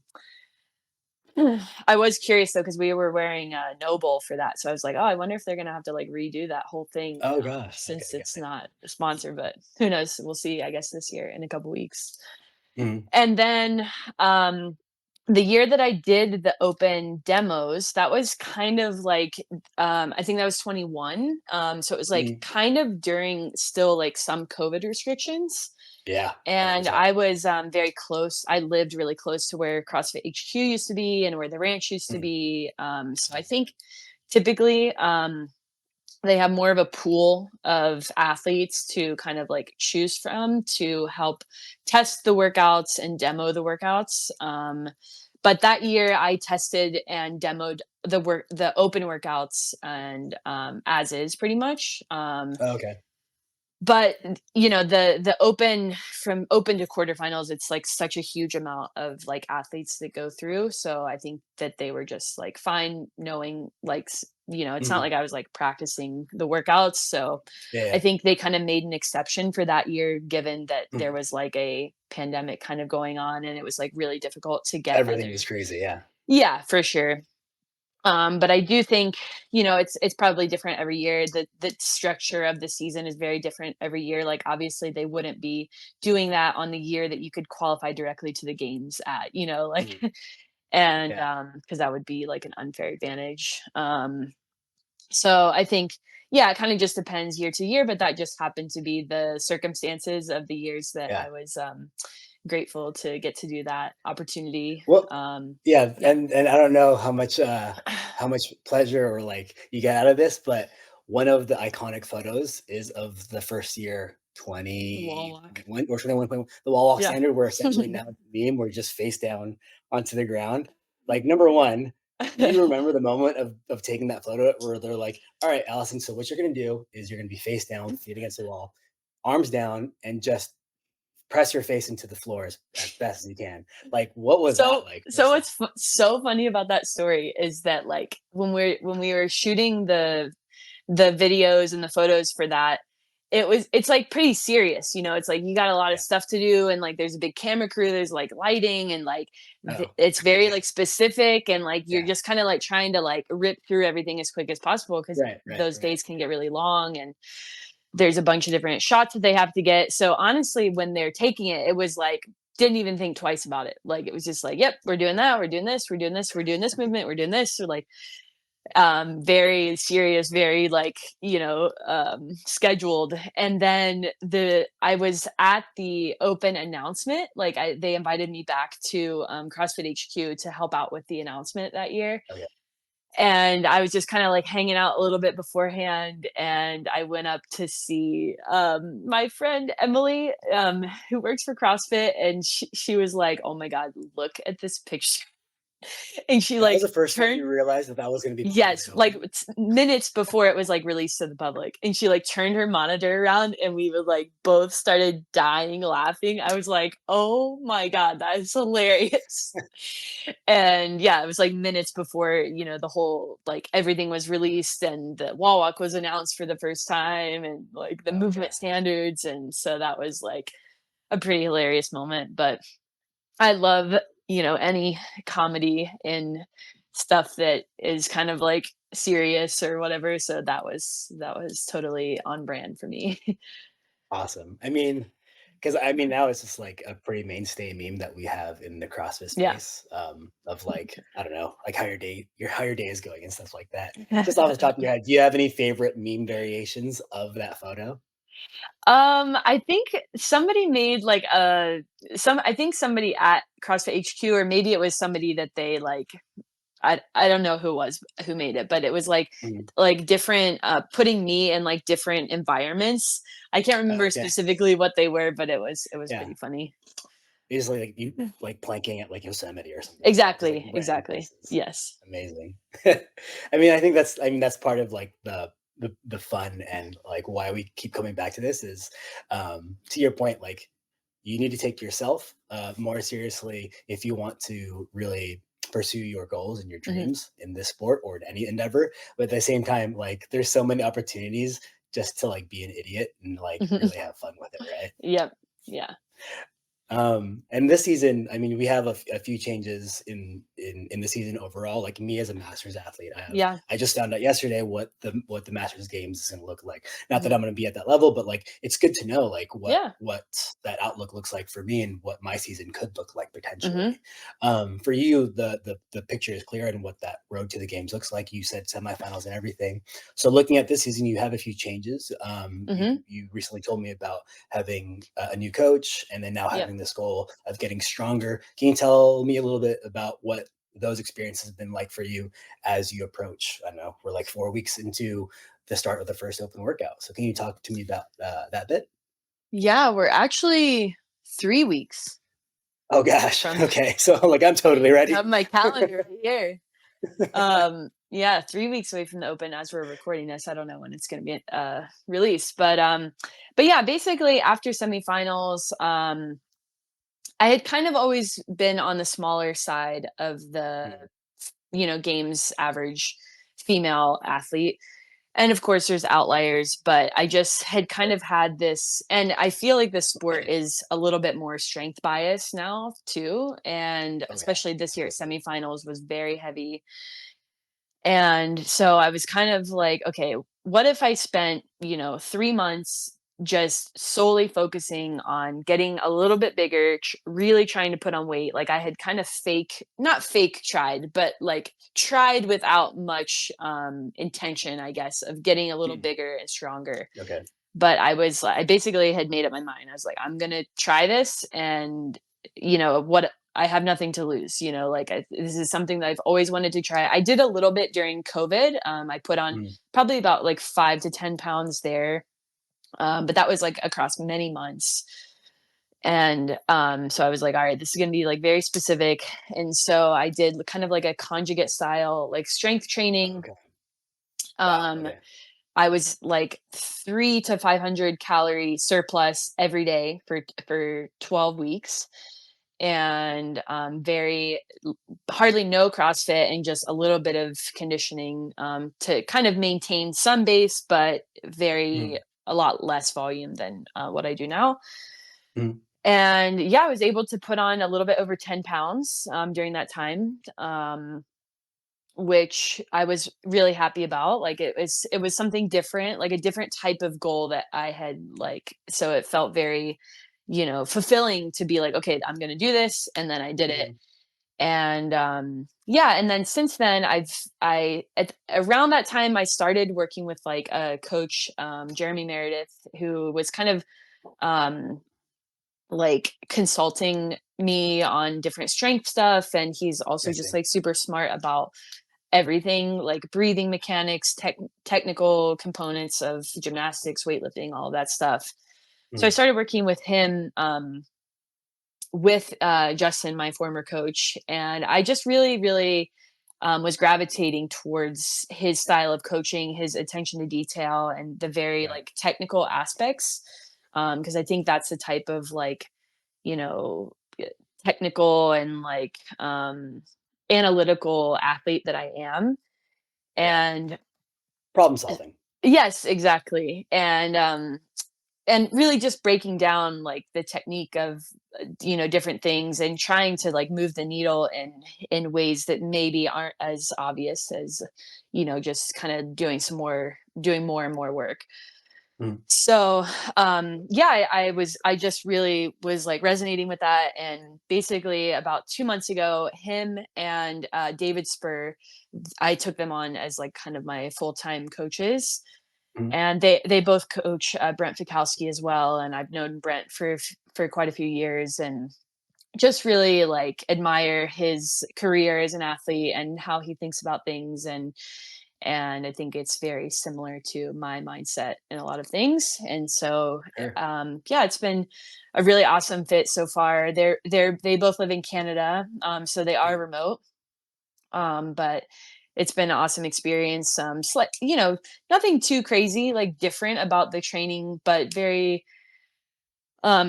I was curious though because we were wearing a Noble for that, so I was like, "Oh, I wonder if they're gonna have to like redo that whole thing Oh gosh. Okay. since Got it's it. not a sponsor." But who knows? We'll see. I guess this year in a couple weeks. Mhm. And then um, the year that I did the open demos, that was kind of like I think that was 21. So it was like Mhm. kind of during still like some COVID restrictions. Yeah. And 100%. I was, very close. I lived really close to where CrossFit HQ used to be and where the ranch used to Mhm. be. So I think typically, they have more of a pool of athletes to kind of like choose from to help test the workouts and demo the workouts. But that year I tested and demoed the open workouts and as is pretty much. Okay. But the open from open to quarterfinals, it's like such a huge amount of like athletes that go through. So I think that they were just like fine knowing like it's not Mhm. like I was like practicing the workouts. So Yeah, I yeah. think they kind of made an exception for that year, given that there Mhm. was like a pandemic kind of going on and it was like really difficult to get Everything was other. crazy, yeah. Yeah, for sure. But I do think, it's probably different every year. The structure of the season is very different every year. Like obviously they wouldn't be doing that on the year that you could qualify directly to the games at, like Mhm. and Yeah. because that would be like an unfair advantage. So I think yeah, it kind of just depends year to year, but that just happened to be the circumstances of the years that Yeah. I was grateful to get to do that opportunity. Well, yeah, Yeah. and I don't know how much pleasure or, like, you get out of this, but one of the iconic photos is of the first year The wall walk. 21 or 21.1, the wall walk Yeah. standard where essentially now it's a meme, we're just face down onto the ground. Like, number 1, do you remember the moment of taking that photo where they're like, "Alright, Allison, so what you're gonna do is you're gonna be face down, feet against the wall, arms down, and just press your face into the floor as best as you can." Like, what was that So like, so first off? what's so funny about that story is that like when we were shooting the videos and the photos for that, it's like pretty serious, it's like you got a lot of Yeah. stuff to do and like there's a big camera crew, there's like lighting and like Oh, it's very yeah, like specific and like you're yeah. just kind of like trying to like rip through everything as quick as possible because Right, right, those right. days can get really long and there's a bunch of different shots that they have to get. So honestly, when they're taking it, it was like didn't even think twice about it. Like it was just like, yep, we're doing that, we're doing this, we're doing this, we're doing this movement, we're doing this. Or like very serious, very like, scheduled. And then I was at the open announcement, like they invited me back to CrossFit HQ to help out with the announcement that year. Okay. And I was just kind of like hanging out a little bit beforehand, and I went up to see my friend Emily, who works for CrossFit, and she was like, "Oh my God, look at this picture!" And she That was like the first time turned. you realized that that was gonna be publicly Yes, like, open? minutes before it was, like, released to the public, and she, like, turned her monitor around, and we would, like, both started dying laughing. I was like, "Oh my god, that is hilarious." And, yeah, it was, like, minutes before, the whole like, everything was released, and the wall walk was announced for the first time, and, like, the Oh movement gosh. standards, and so that was, like, a pretty hilarious moment. But I love, any comedy in stuff that is kind of like serious or whatever. So that was totally on brand for me. Awesome. I mean, because I mean, now it's just like a pretty mainstay meme that we have in the CrossFit Yeah. space, of like, I don't know, like how your day is going and stuff like that. Just off the top of your head, do you have any favorite meme variations of that photo? I think somebody made like I think somebody at CrossFit HQ, or maybe it was somebody that they like, I don't know who it was who made it, but it was Mhm. like different, putting me in like different environments. I can't remember Okay. specifically what they were, but it was Yeah. pretty funny. Usually like you like planking at like Yosemite or something like that, just like Exactly, random exactly. places. Yes. Amazing. I mean, I mean that's part of like the fun and like why we keep coming back to this is to your point, like you need to take yourself more seriously if you want to really pursue your goals and your Mhm, dreams in this sport or in any endeavor. But at the same time, like there's so many opportunities just to like be an idiot and like mhm. really have fun with it, right? Yep. Yeah. And this season, I mean, we have a few changes in the season overall. Like me as a masters athlete, Yeah. I just found out yesterday what the masters games is going to look like. Not that Mhm. I'm going to be at that level, but like it's good to know like Yeah. what that outlook looks like for me and what my season could look like Mhm, potentially. For you, the picture is clear and what that road to the games looks like. You said semifinals and everything. So looking at this season, you have a few changes. mhm. You recently told me about having a new coach and then now Yep. having this goal of getting stronger. Can you tell me a little bit about what those experiences have been like for you as you approach? I don't know, we're like 4 weeks into the start of the first open workout. So can you talk to me about that bit? Yeah, we're actually 3 weeks Oh gosh. from Okay. So like I'm totally I ready. have my calendar right here. Yeah, 3 weeks away from the open as we're recording this. I don't know when it's gonna be, released, but yeah, basically after semifinals, I had kind of always been on the smaller side of the, Mhm. games average female athlete. And of course, there's outliers, but I just had kind Sure. of had this, and I feel like the sport is a little bit more strength bias now too. And Okay. especially this year at Absolutely. semifinals was very heavy. And so I was kind of like, okay, what if I spent, 3 months just solely focusing on getting a little bit bigger, really trying to put on weight. Like I had kind of not fake tried, but like tried without much intention, I guess, of getting a little Mhm. bigger and stronger. Okay. But I basically had made up my mind. I was like, I'm gonna try this, and what, I have nothing to lose. Like this is something that I've always wanted to try. I did a little bit during COVID. I put on Mhm. probably about like 5 to 10 pounds there, but that was like across many months. And so I was like, all right, this is gonna be like very specific. And so I did kind of like a conjugate style, like strength training. Okay. Wow. Um, Okay. I was like 3 to 500 calorie surplus every day for 12 weeks, and very hardly no CrossFit and just a little bit of conditioning, to kind of maintain some base, but very Mhm. a lot less volume than what I do now. Mhm. And yeah, I was able to put on a little bit over 10 pounds during that time. Which I was really happy about. Like it was something different, like a different type of goal that I had, like, so it felt very, fulfilling to be like, okay, I'm going to do this, and then I did it. Mhm. And yeah, and then since then I at around that time I started working with like a coach, Jeremy Meredith, who was kind of um like consulting me on different strength stuff, and he's I also just see. like super smart about everything, like breathing mechanics, technical components of gymnastics, weightlifting, all of that stuff. So I Mm, started working with him, with Justin, my former coach, and I just really was gravitating towards his style of coaching, his attention to detail, and the very right. like technical aspects. Because I think that's the type of like, you know, technical and like analytical athlete that I am. Yeah. And Problem solving. yes, exactly. And really just breaking down like the technique of different things and trying to like move the needle in ways that maybe aren't as obvious as just kind of doing more and more work. Mm, So yeah, I just really was like resonating with that, and basically about 2 months ago, him and David Spur, I took them on as like kind of my full-time coaches, mm, and they both coach Brent Fikowski as well, and I've known Brent for quite a few years, and just really like admire his career as an athlete and how he thinks about things, and I think it's very similar to my mindset in a lot of things. And so sure. yeah, it's been a really awesome fit so far. They both live in Canada, so they are Mm, remote, but it's been an awesome experience. Nothing too crazy, like different about the training, but very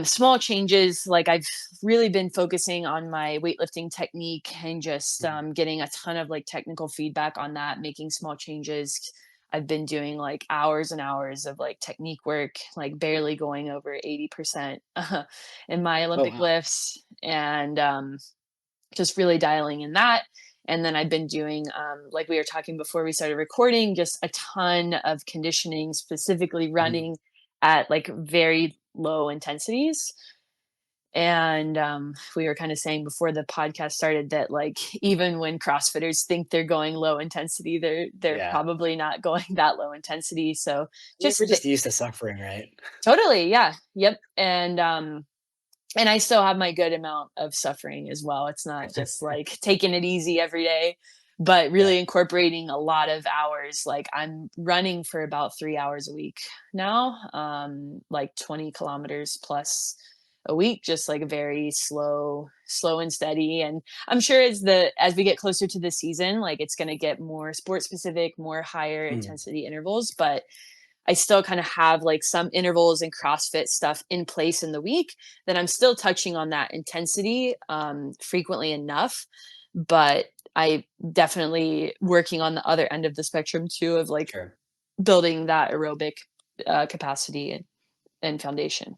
small changes. Like I've really been focusing on my weightlifting technique and just mm, getting a ton of like technical feedback on that, making small changes. I've been doing like hours and hours of like technique work, like barely going over 80% in my oh, Olympic wow. lifts, and just really dialing in that. And then I've been doing, like we were talking before we started recording, just a ton of conditioning, specifically Mhm. running at like very low intensities. And we were kind of saying before the podcast started that like even when CrossFitters think they're going low intensity, they're Yeah. probably not going that low intensity. So We're just just used to suffering, right? totally, yeah, yep. And I still have my good amount of suffering as well. It's not just like taking it easy every day, but really Right. incorporating a lot of hours. Like I'm running for about 3 hours a week now, like 20 kilometers plus a week, just like very slow and steady. And I'm sure as we get closer to the season, like it's going to get more sport specific, more higher Mm, intensity intervals, but I still kind of have like some intervals and CrossFit stuff in place in the week that I'm still touching on that intensity frequently enough. But I definitely working on the other end of the spectrum too, of like sure. building that aerobic capacity and foundation.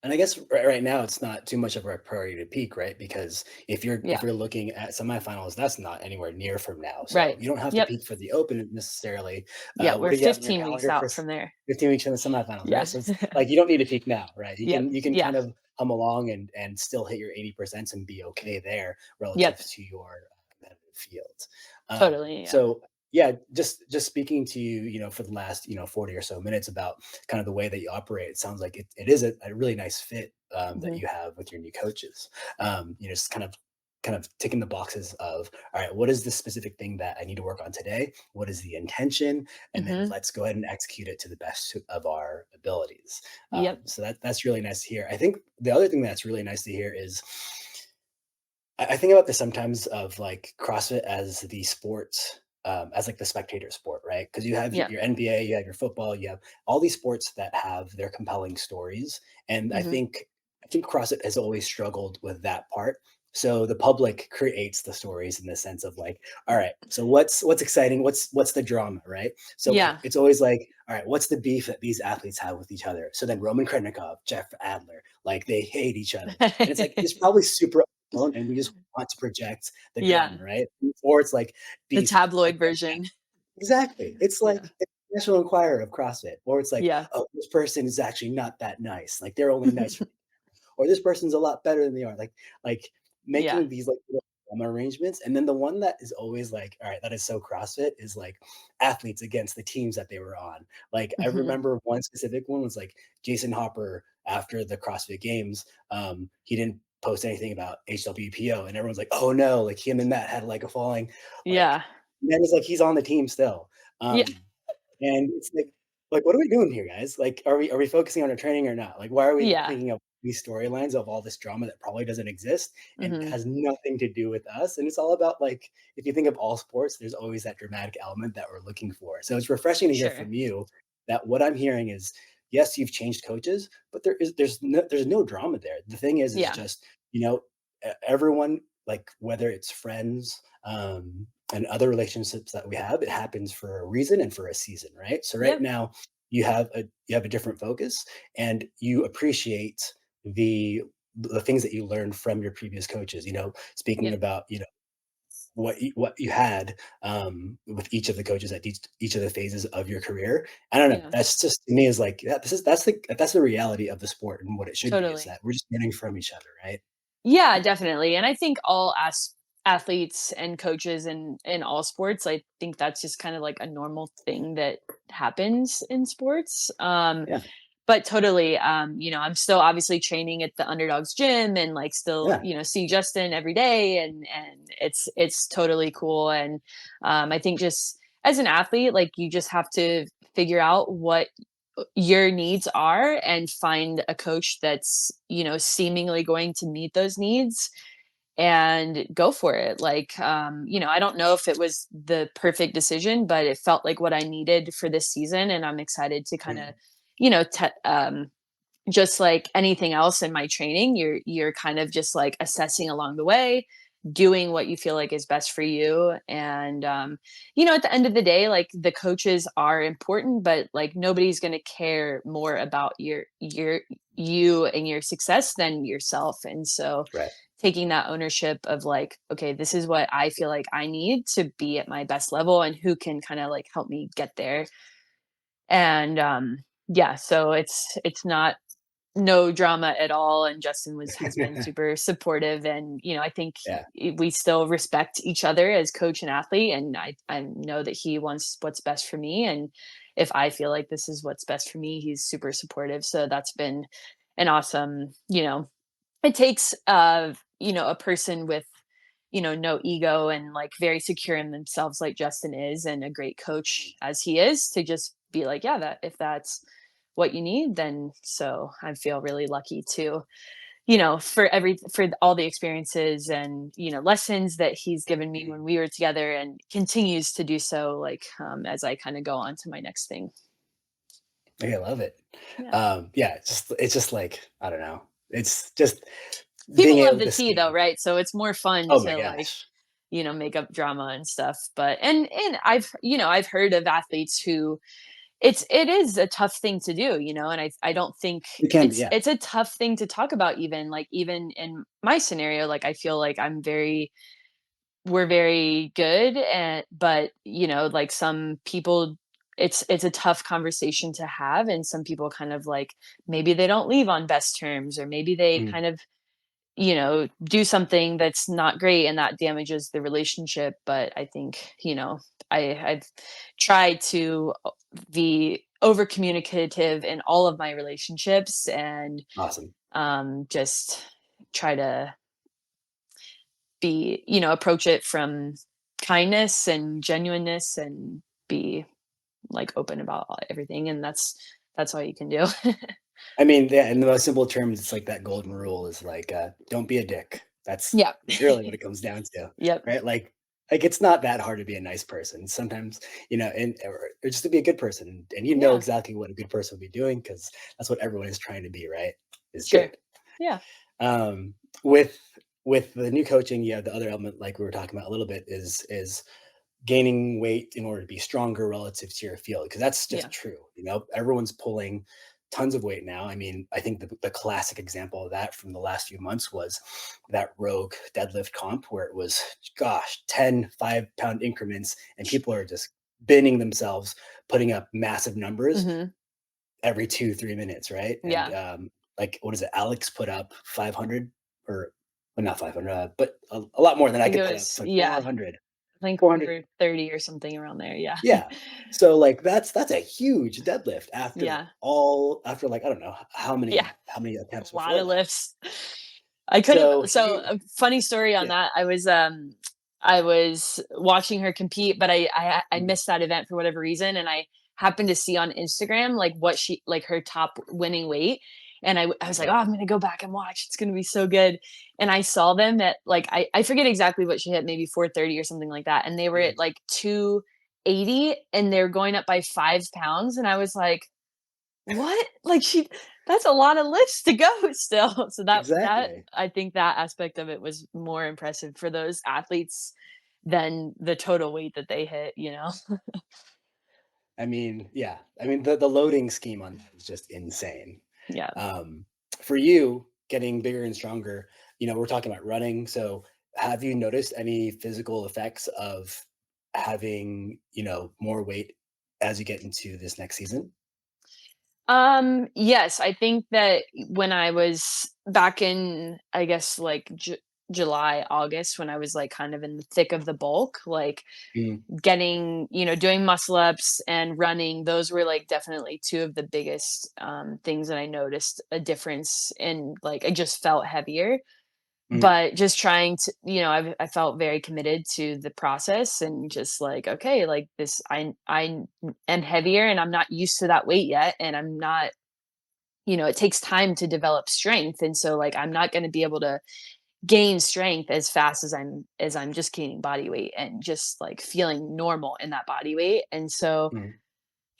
And I guess right now it's not too much of a priority to peak, right? Because if Yeah. you're looking at semifinals, that's not anywhere near from now. So Right. you don't have to Yep. peak for the Open necessarily. Yeah. What We're do you have on your 15 weeks calendar for out from there. 15 weeks in the semifinals, Yeah. right? So it's like you don't need to peak now, right? Yep. You can Yeah. kind of hum along and still hit your 80% and be okay there relative Yep. to your competitive field. Totally. Yeah. So yeah, just speaking to you, for the last 40 or so minutes about kind of the way that you operate, it sounds like it is a really nice fit that Hmm. you have with your new coaches. Just kind of ticking the boxes of, all right, what is the specific thing that I need to work on today? What is the intention? And then Hmm. let's go ahead and execute it to the best of our abilities. Yep. So that's really nice to hear. I think the other thing that's really nice to hear is I think about this sometimes of like CrossFit as the sports, as like the spectator sport, right? Because you have Yeah. your NBA, you have your football, you have all these sports that have their compelling stories, and Hmm. I think CrossFit has always struggled with that part. So the public creates the stories in the sense of like, all right, so what's exciting? What's the drama, right? So Yeah. it's always like, all right, what's the beef that these athletes have with each other? So then Roman Krenikov, Jeff Adler, like they hate each other, and it's like it's probably super and we just want to project the drama, Yeah. right? Or it's like The beef. tabloid version. Exactly. It's like Yeah. the National Enquirer of CrossFit, or it's like, Yeah. oh, this person is actually not that nice. Like they're only nice for, or this person's a lot better than they are. Like Yeah. making these like little drama arrangements. And then the one that is always like, all right, that is so CrossFit is like athletes against the teams that they were on. Like I Mhm. remember one specific one was like Jason Hopper after the CrossFit Games. He didn't post anything about HWPO, and everyone's like, "Oh no!" Like him and Matt had like a falling. Like, Yeah. and then it's like he's on the team still. Yeah. And it's like, what are we doing here, guys? Like, are we focusing on our training or not? Like, why are we Yeah. thinking of these storylines of all this drama that probably doesn't exist and Mhm. has nothing to do with us? And it's all about like, if you think of all sports, there's always that dramatic element that we're looking for. So it's refreshing to hear Sure. from you that what I'm hearing is, yes, you've changed coaches, but there's no drama there. The thing is Yeah. just everyone, like whether it's friends, and other relationships that we have, it happens for a reason and for a season, right? So right Yep. now you have a different focus, and you appreciate the things that you learned from your previous coaches. Speaking Yep. about what you had with each of the coaches at each of the phases of your career. I don't know. Yeah. That's just to me is like that's the reality of the sport and what it should be is Totally. that we're just learning from each other, right? Yeah, definitely. And I think all athletes and coaches in all sports, I think that's just kind of like a normal thing that happens in sports. Yeah, But totally, I'm still obviously training at the Underdogs gym and like still, yeah. see Justin every day, and it's totally cool. And I think just as an athlete, like you just have to figure out what your needs are and find a coach that's, seemingly going to meet those needs and go for it. Like, I don't know if it was the perfect decision, but it felt like what I needed for this season. And I'm excited to kind of, Mm, just like anything else in my training, you're kind of just like assessing along the way, doing what you feel like is best for you. And at the end of the day, like the coaches are important, but like nobody's going to care more about you and your success than yourself. And so right. taking that ownership of like, okay, this is what I feel like I need to be at my best level and who can kind of like help me get there. And yeah, so it's not no drama at all, and Justin was has been super supportive. And I think Yeah. we still respect each other as coach and athlete, and I know that he wants what's best for me, and if I feel like this is what's best for me, he's super supportive. So that's been an awesome, it takes a person with no ego and like very secure in themselves like Justin is, and a great coach as he is, to just be like, yeah, that if that's what you need, then so I feel really lucky to, for all the experiences and lessons that he's given me when we were together and continues to do so, like as I kind of go on to my next thing. Okay, I love it. Yeah. Yeah, it's just like, I don't know. It's just being People love able the to tea though, see. right? So it's more fun Oh my to like, gosh. make up drama and stuff. But and I've heard of athletes who it is a tough thing to do, and I don't think It can be, it's yeah. it's a tough thing to talk about, even like even in my scenario, like I feel like we're very good, and but like some people, it's a tough conversation to have, and some people kind of like maybe they don't leave on best terms, or maybe they Mm, kind of do something that's not great and that damages the relationship. But I think, I've tried to be over communicative in all of my relationships, and awesome. just try to approach it from kindness and genuineness, and be like open about everything. And that's all you can do. I mean, yeah, in the most simple terms, it's like that golden rule is like, don't be a dick. That's Yeah. really what it comes down to, Yep. right? Like it's not that hard to be a nice person. Sometimes, and or just to be a good person, and you know Yeah. exactly what a good person would be doing because that's what everyone is trying to be, right? Is Sure. good. Yeah. Um, with with the new coaching, yeah, the other element, like we were talking about a little bit, is gaining weight in order to be stronger relative to your field because that's just Yeah. true. Everyone's pulling tons of weight now. I mean, I think the classic example of that from the last few months was that rogue deadlift comp where it was, gosh, 10 5-pound increments, and people are just binning themselves, putting up massive numbers Hmm. every 2 3 minutes, right? And Yeah. like, what is it, Alex put up 500 or well, not 500, but a lot more than I I think could it put up. was It's like yeah, 400, I think 400. 430 or something around there, yeah. Yeah. So, like, that's a huge deadlift Yeah, after, like, I don't know yeah. how many A attempts lot before of that. lifts. I couldn't So so he a funny story on Yeah. that, I was watching her compete, but I Mhm. missed that event for whatever reason, and I happened to see on Instagram, like, what she like, her top winning weight, and I was like, "Oh, Okay. I'm gonna go back and watch, it's gonna be so good," and I saw them at, like I forget exactly what she hit, maybe 430 or something like that, and they were Mhm. at, like, 280, and they're going up by 5 pounds, and I was like, what? Like, she that's a lot of lifts to go still. So that Exactly. I think that aspect of it was more impressive for those athletes than the total weight that they hit, you know? I mean, yeah. I mean, the loading scheme on that is just insane. Yeah. Um, for you, getting bigger and stronger, we're talking about running. So, have you noticed any physical effects of having, more weight as you get into this next season? Yes, I think that when I was back in, I guess, like, July, August, when I was, like, kind of in the thick of the bulk, like, Mm, getting doing muscle ups and running, those were, like, definitely two of the biggest, things that I noticed a difference in, like, I just felt heavier. mm, But just trying to I felt very committed to the process and just like, "Okay, like, this I am heavier and I'm not used to that weight yet, and I'm not" it takes time to develop strength, and so, like, I'm not gonna be able to gain strength as fast as I'm just gaining body weight and just, like, feeling normal in that body weight, and so mm,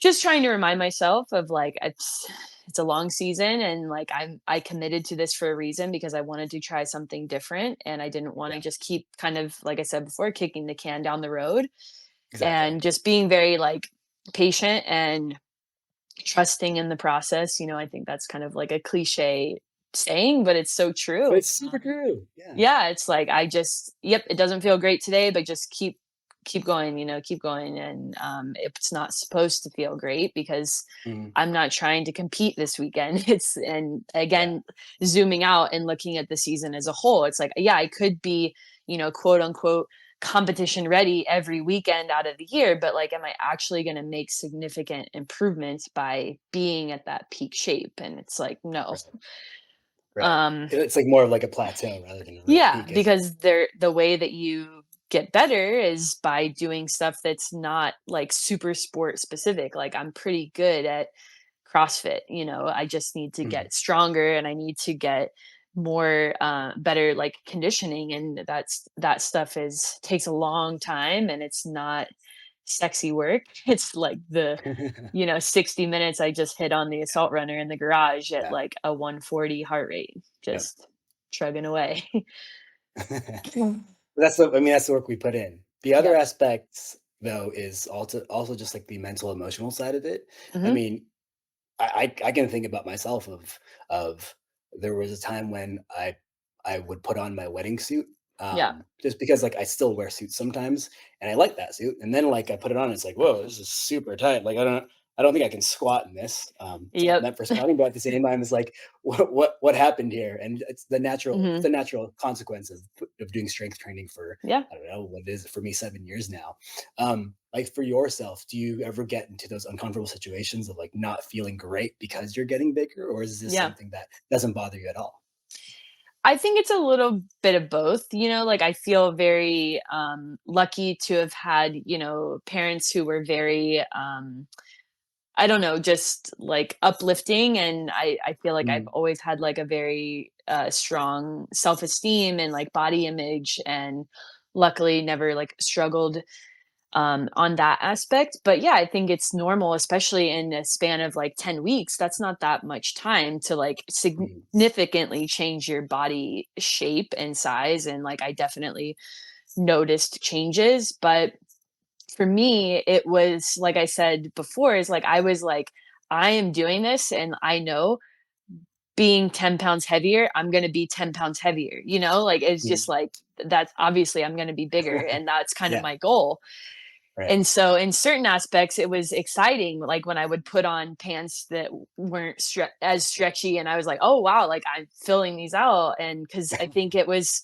just trying to remind myself of, like, it's a long season, and, like, I committed to this for a reason because I wanted to try something different, and I didn't wanna yeah, just keep kind of, like I said before, kicking the can down the road, exactly. and just being very, like, patient and trusting in the process. I think that's kind of like a cliche saying, but it's so But true. it's super true. Yeah. Yeah, it's like I just yep, it doesn't feel great today, but just keep going, keep going. And it's not supposed to feel great because Mhm. I'm not trying to compete this weekend. It's and Yeah. again, zooming out and looking at the season as a whole, it's like, yeah, I could be, quote unquote competition ready every weekend out of the year, but like, am I actually going to make significant improvements by being at that peak shape? And it's like, no. Right. Right. Um, It's like more of like a plateau rather than a real yeah, peak, as you because the way that you get better is by doing stuff that's not like super sport specific. Like, I'm pretty good at CrossFit, I just need to Mhm. get stronger and I need to get more better like conditioning, and that stuff is takes a long time and it's not sexy work. It's like the 60 minutes I just hit on the Yeah. assault runner in the garage at Yeah. like a 140 heart rate, Yep. just chugging away. That's the work we put in. The other Yep. aspects, though, is also just like the mental emotional side of it. I Hmm. mean, I can think about myself of there was a time when I would put on my wedding suit, Yeah. just because, like, I still wear suits sometimes, and I like that suit, and then, like, I put it on, it's like, "Whoa, this is super tight." Like, I don't think I can squat in this. It's not Yep. meant for squatting, but at the same time, it's like, what happened here? And it's Hmm. the natural consequence of doing strength training for, Yeah. I don't know, what is it for me, 7 years now. Like, for yourself, do you ever get into those uncomfortable situations of, like, not feeling great because you're getting bigger, or is this Yeah. something that doesn't bother you at all? I think it's a little bit of both, like I feel very lucky to have had, parents who were very I don't know, just like uplifting, and I feel like I've Mm, always had like a very strong self-esteem and like body image, and luckily never like struggled on that aspect. But yeah, I think it's normal, especially in a span of like 10 weeks. That's not that much time to like mm, significantly change your body shape and size. And like, I definitely noticed changes. But for me, it was like I said before, is like, I was like, I am doing this and I know being 10 pounds heavier, I'm going to be 10 pounds heavier, like it's mm. just like that's obviously I'm going to be bigger and that's kind of Yeah, my goal. Right. And so in certain aspects, it was exciting, like when I would put on pants that weren't as stretchy, and I was like, "Oh wow, like I'm filling these out." And because I think it was,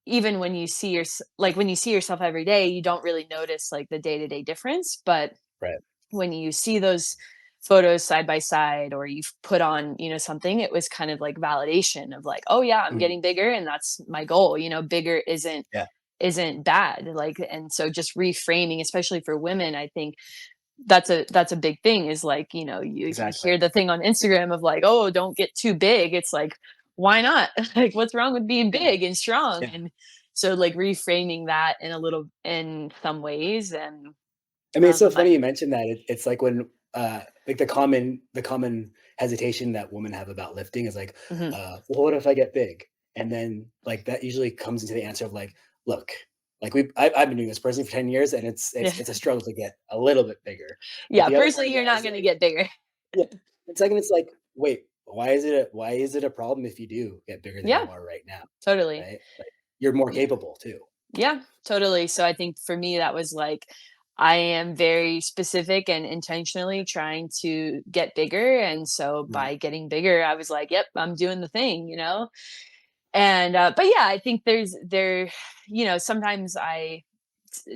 even when you see when you see yourself every day, you don't really notice like the day to day difference. But Right. when you see those photos side by side, or you've put on, something, it was kind of like validation of like, oh yeah, I'm Mhm. getting bigger and that's my goal. Bigger Yeah. isn't bad. Like, and so just reframing, especially for women, I think that's a big thing, is like, you Exactly. hear the thing on Instagram of like, oh, don't get too big. It's like, why not? Like, what's wrong with being Yeah. big and strong? Yeah. And so like reframing that in some ways. And I mean, it's so I, funny you mentioned that. It's like when, like the common hesitation that women have about lifting is like, mhm. well, what if I get big? And then like that usually comes into the answer of like, look, like I've been doing this personally for 10 years, and it's Yeah. it's it's a struggle to get a little bit bigger. But Yeah, the other part personally, of you're that not is gonna like, get bigger. yeah. And second, it's like, wait, why is it a problem if you do get bigger than Yeah, you are right now? totally. Right? Like you're more Yeah. capable too. Yeah, totally. So I think for me, that was like, I am very specific and intentionally trying to get bigger. And so Mhm. by getting bigger, I was like, yep, I'm doing the thing. And, but yeah, I think sometimes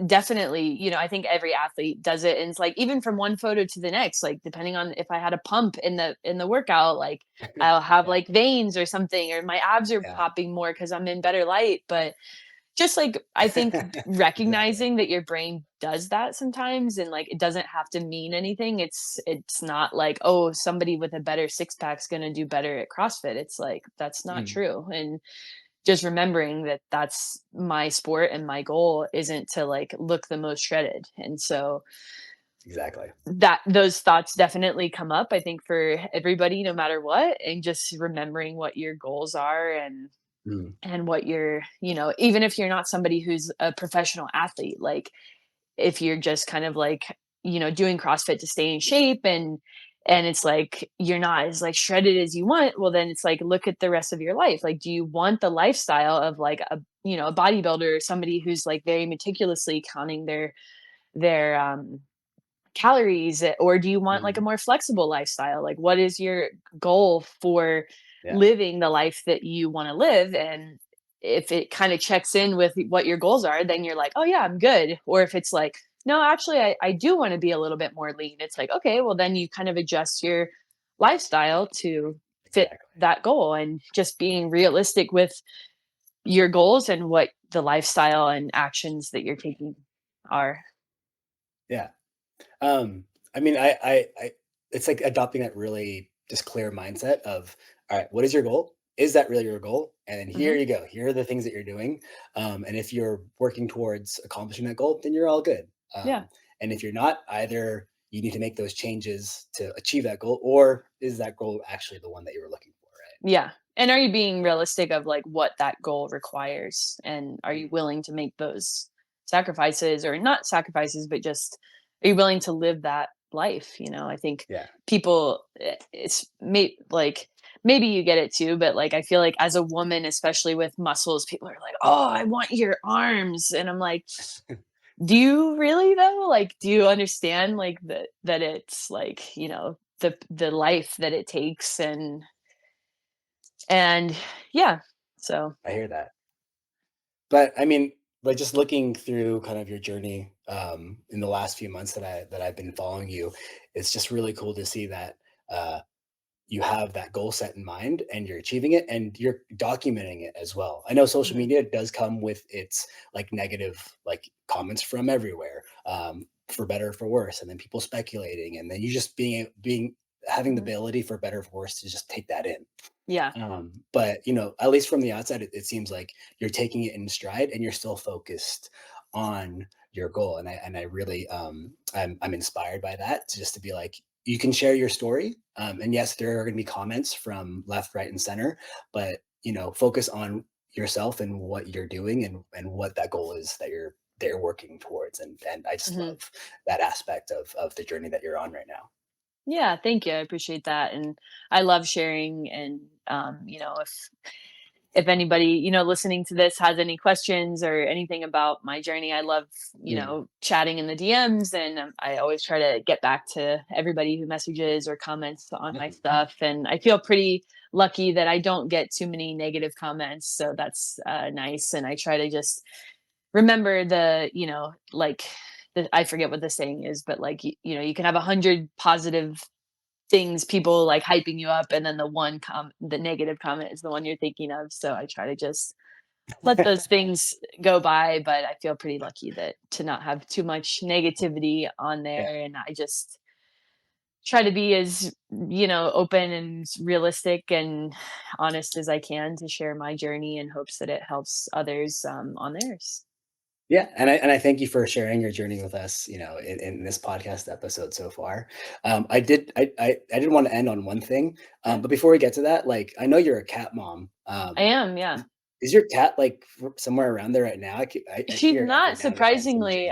definitely, I think every athlete does it. And it's like, even from one photo to the next, like, depending on if I had a pump in the workout, like I'll have Yeah. like veins or something, or my abs are Yeah. popping more because I'm in better light. But just like, I think Exactly. recognizing that your brain does that sometimes, and like it doesn't have to mean anything. It's not like, oh, somebody with a better six pack's going to do better at CrossFit. It's like, that's not Mhm. true. And just remembering that that's my sport, and my goal isn't to like look the most shredded. And so Exactly. that those thoughts definitely come up, I think, for everybody, no matter what. And just remembering what your goals are, Mhm. and what you're, even if you're not somebody who's a professional athlete, like if you're just kind of like, doing CrossFit to stay in shape, and it's like you're not as like shredded as you want, well then it's like, look at the rest of your life. Like, do you want the lifestyle of like a bodybuilder, or somebody who's like very meticulously counting their calories, or do you want like a Mhm. more flexible lifestyle? Like, what is your goal for Yeah. living the life that you want to live? And if it kind of checks in with what your goals are, then you're like, oh yeah, I'm good. Or if it's like, no, actually, I do want to be a little bit more lean, it's like, okay, well then you kind of adjust your lifestyle to fit Exactly. that goal. And just being realistic with your goals and what the lifestyle and actions that you're taking are. Yeah. Um, I mean, I it's like adopting that really just clear mindset of, all right, what is your goal? Is that really your goal? And then here Hmm. you go. Here are the things that you're doing. And if you're working towards accomplishing that goal, then you're all good. Yeah. And if you're not, either you need to make those changes to achieve that goal, or is that goal actually the one that you were looking for, Yeah. And are you being realistic of like what that goal requires? And are right? you willing to make those sacrifices, or not sacrifices, but just, are you willing to live that life? I think Yeah. people, like, maybe you get it too, but like, I feel like as a woman, especially with muscles, people are like, oh, I want your arms. And I'm like, do you really though? Like, do you understand like that it's like, the life that it takes, and yeah, so I hear that. But I mean, like just looking through kind of your journey in the last few months that I've been following you, it's just really cool to see that uh, you have that goal set in mind and you're achieving it and you're documenting it as well. I know social mhm, media does come with its like negative like comments from everywhere, for better or for worse, and then people speculating, and then you just being having the mhm, ability for better or for worse to just take that in. yeah, But at least from the outside, it seems like you're taking it in stride and you're still focused on your goal. And I really I'm inspired by that, to just to be like, you can share your story. And yes, there are going to be comments from left, right, and center, but focus on yourself and what you're doing, and what that goal is that they're working towards. And I just mhm. love that aspect of the journey that you're on right now. Yeah, thank you, I appreciate that. And I love sharing. And if if anybody, listening to this has any questions or anything about my journey, I love, Mm, chatting in the DMs. And I always try to get back to everybody who messages or comments on my awesome. stuff. And I feel pretty lucky that I don't get too many negative comments. So that's nice. And I try to just remember I forget what the saying is, but like, you can have 100 positive things, people like hyping you up, and then the negative comment is the one you're thinking of. So I try to just let those things go by, but I feel pretty lucky that to not have too much negativity on Yeah. there. And I just try to be as, open and realistic and honest as I can to share my journey in hopes that it helps others on theirs. Yeah, and I thank you for sharing your journey with us, in this podcast episode so far. I did want to end on one thing, Yeah, but before we get to that, like I know you're a cat mom. I am. Yeah. Is your cat like somewhere around there right now? I She's hear it every not, now and again. Someone surprisingly.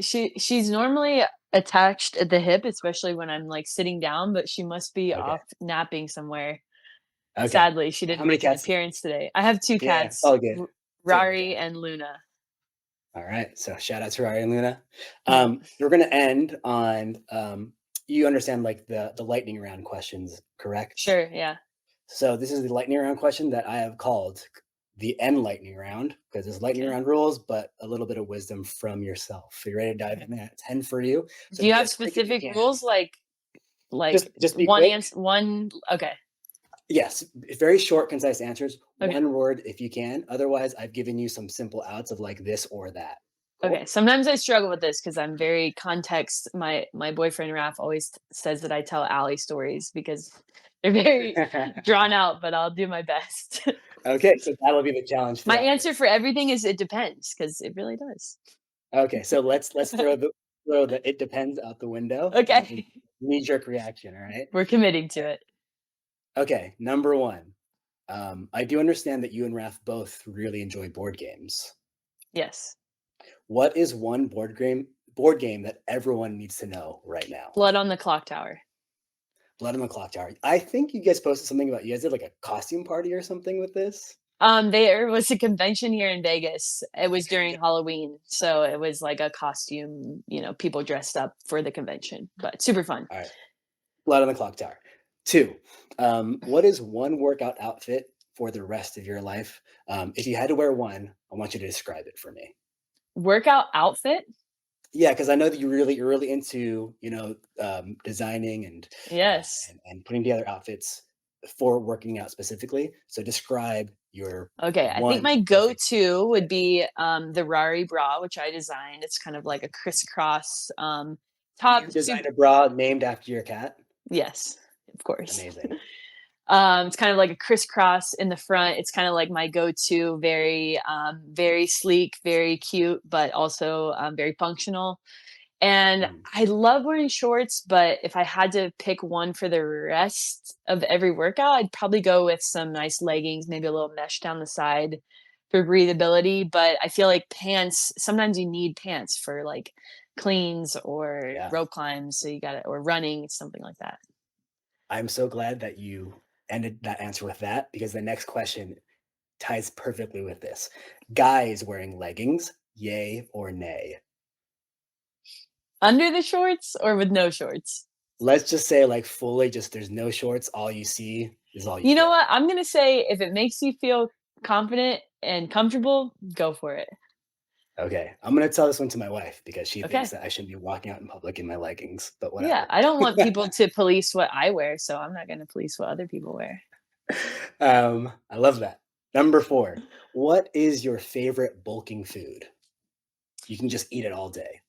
chilling. She's normally attached at the hip, especially when I'm like sitting down, but she must be Okay, off napping somewhere. okay. Sadly, she How didn't many make an cats? appearance today. I have two Yeah, it's cats, all good. It's Rari okay. and Luna. All right. So shout out to Ryan and Luna. Yep. We're gonna end on you understand like the lightning round questions, correct? Sure. Yeah. So this is the lightning round question that I have called the N lightning round because there's lightning Okay. round rules, but a little bit of wisdom from yourself. Are you ready to dive Okay. in there? 10 for you. So Do you be have as quick as you specific can. rules like Just be one quick. answer one okay. Yes, very short, concise answers. Okay. One word if you can. Otherwise, I've given you some simple outs of like this or that. Okay, Cool. sometimes I struggle with this because I'm very context. My boyfriend Raph always says that I tell Allie stories because they're very drawn out, but I'll do my best. Okay, so that'll be the challenge My throughout answer this. for everything is it depends because it really does. Okay, so let's throw the it depends out the window and Okay, knee jerk reaction. All right. we're committing to it. Okay, number one. I do understand that you and Raf both really enjoy board games. Yes, What is one board game that everyone needs to know right now? blood on the clock tower. Blood on the Clock Tower. I think you guys posted something about you guys did like a costume party or something with this. There was a convention here in Vegas. It was during Halloween, so it was like a costume. People dressed up for the convention, but super fun. All right, Blood on the Clock Tower. Two. What is one workout outfit for the rest of your life? If you had to wear one, I want you to describe it for me. Workout outfit. Yeah, because I know that you're really into designing Yes. and putting together outfits for working out specifically. So describe your Okay, I think one my perfect go-to would fit. be, the Rari bra, which I designed. It's kind of like a crisscross, You top designed a bra named after your cat. yes, of course. Amazing. It's kind of like a crisscross in the front. It's kind of like my go-to, very sleek, very cute, but also, very functional. And Mm, I love wearing shorts, but if I had to pick one for the rest of every workout, I'd probably go with some nice leggings, maybe a little mesh down the side for breathability. But I feel like pants, sometimes you need pants for like cleans or yeah. rope climbs. So you got it, or running, something like that. I'm so glad that you ended that answer with that because the next question ties perfectly with this. Guys wearing leggings, yay or nay? Under the shorts or with no shorts? Let's just say like fully just there's no shorts, all you see is all you You know get. what? I'm going to say if it makes you feel confident and comfortable, go for it. Okay, I'm gonna tell this one to my wife because she thinks Okay. that I shouldn't be walking out in public in my leggings, but Yeah, whatever. I don't want people to police what I wear, so I'm not gonna police what other people wear. I love that. Number 4, what is your favorite bulking food? You can just eat it all day.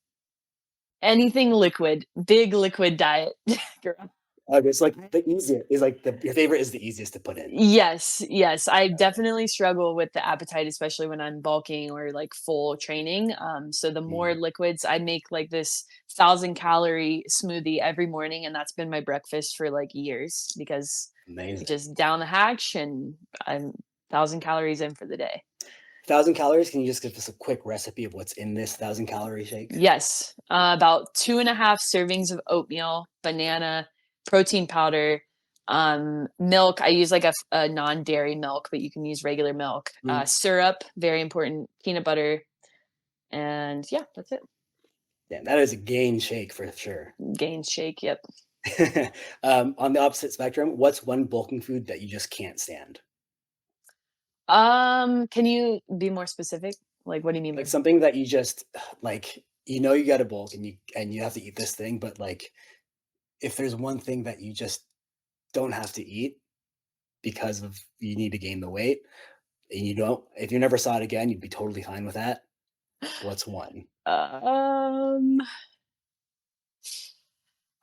Anything liquid, big liquid diet, girl. It's like the easiest is like your favorite is the easiest to put in. Yes, yes, I Okay. definitely struggle with the appetite, especially when I'm bulking or like full training. So the more Mm, liquids, I make like this 1,000 calorie smoothie every morning, and that's been my breakfast for like years because I amazing. just down the hatch and I'm 1,000 calories in for the day. 1,000 calories, can you just give us a quick recipe of what's in this 1,000-calorie shake? Yes, about 2.5 servings of oatmeal, banana, protein powder. Milk, I use like a non-dairy milk, but you can use regular milk. Mm, Syrup, very important. Peanut butter, and yeah, that's it. yeah, that is a gain shake for sure. Gains shake. Yep. On the opposite spectrum, what's one bulking food that you just can't stand? Can you be more specific? Like, what do you mean Like by? something that you just like, you got to bulk and you have to eat this thing, but like if there's one thing that you just don't have to eat because of you need to gain the weight and you don't, if you never saw it again, you'd be totally fine with that. What's one? Um,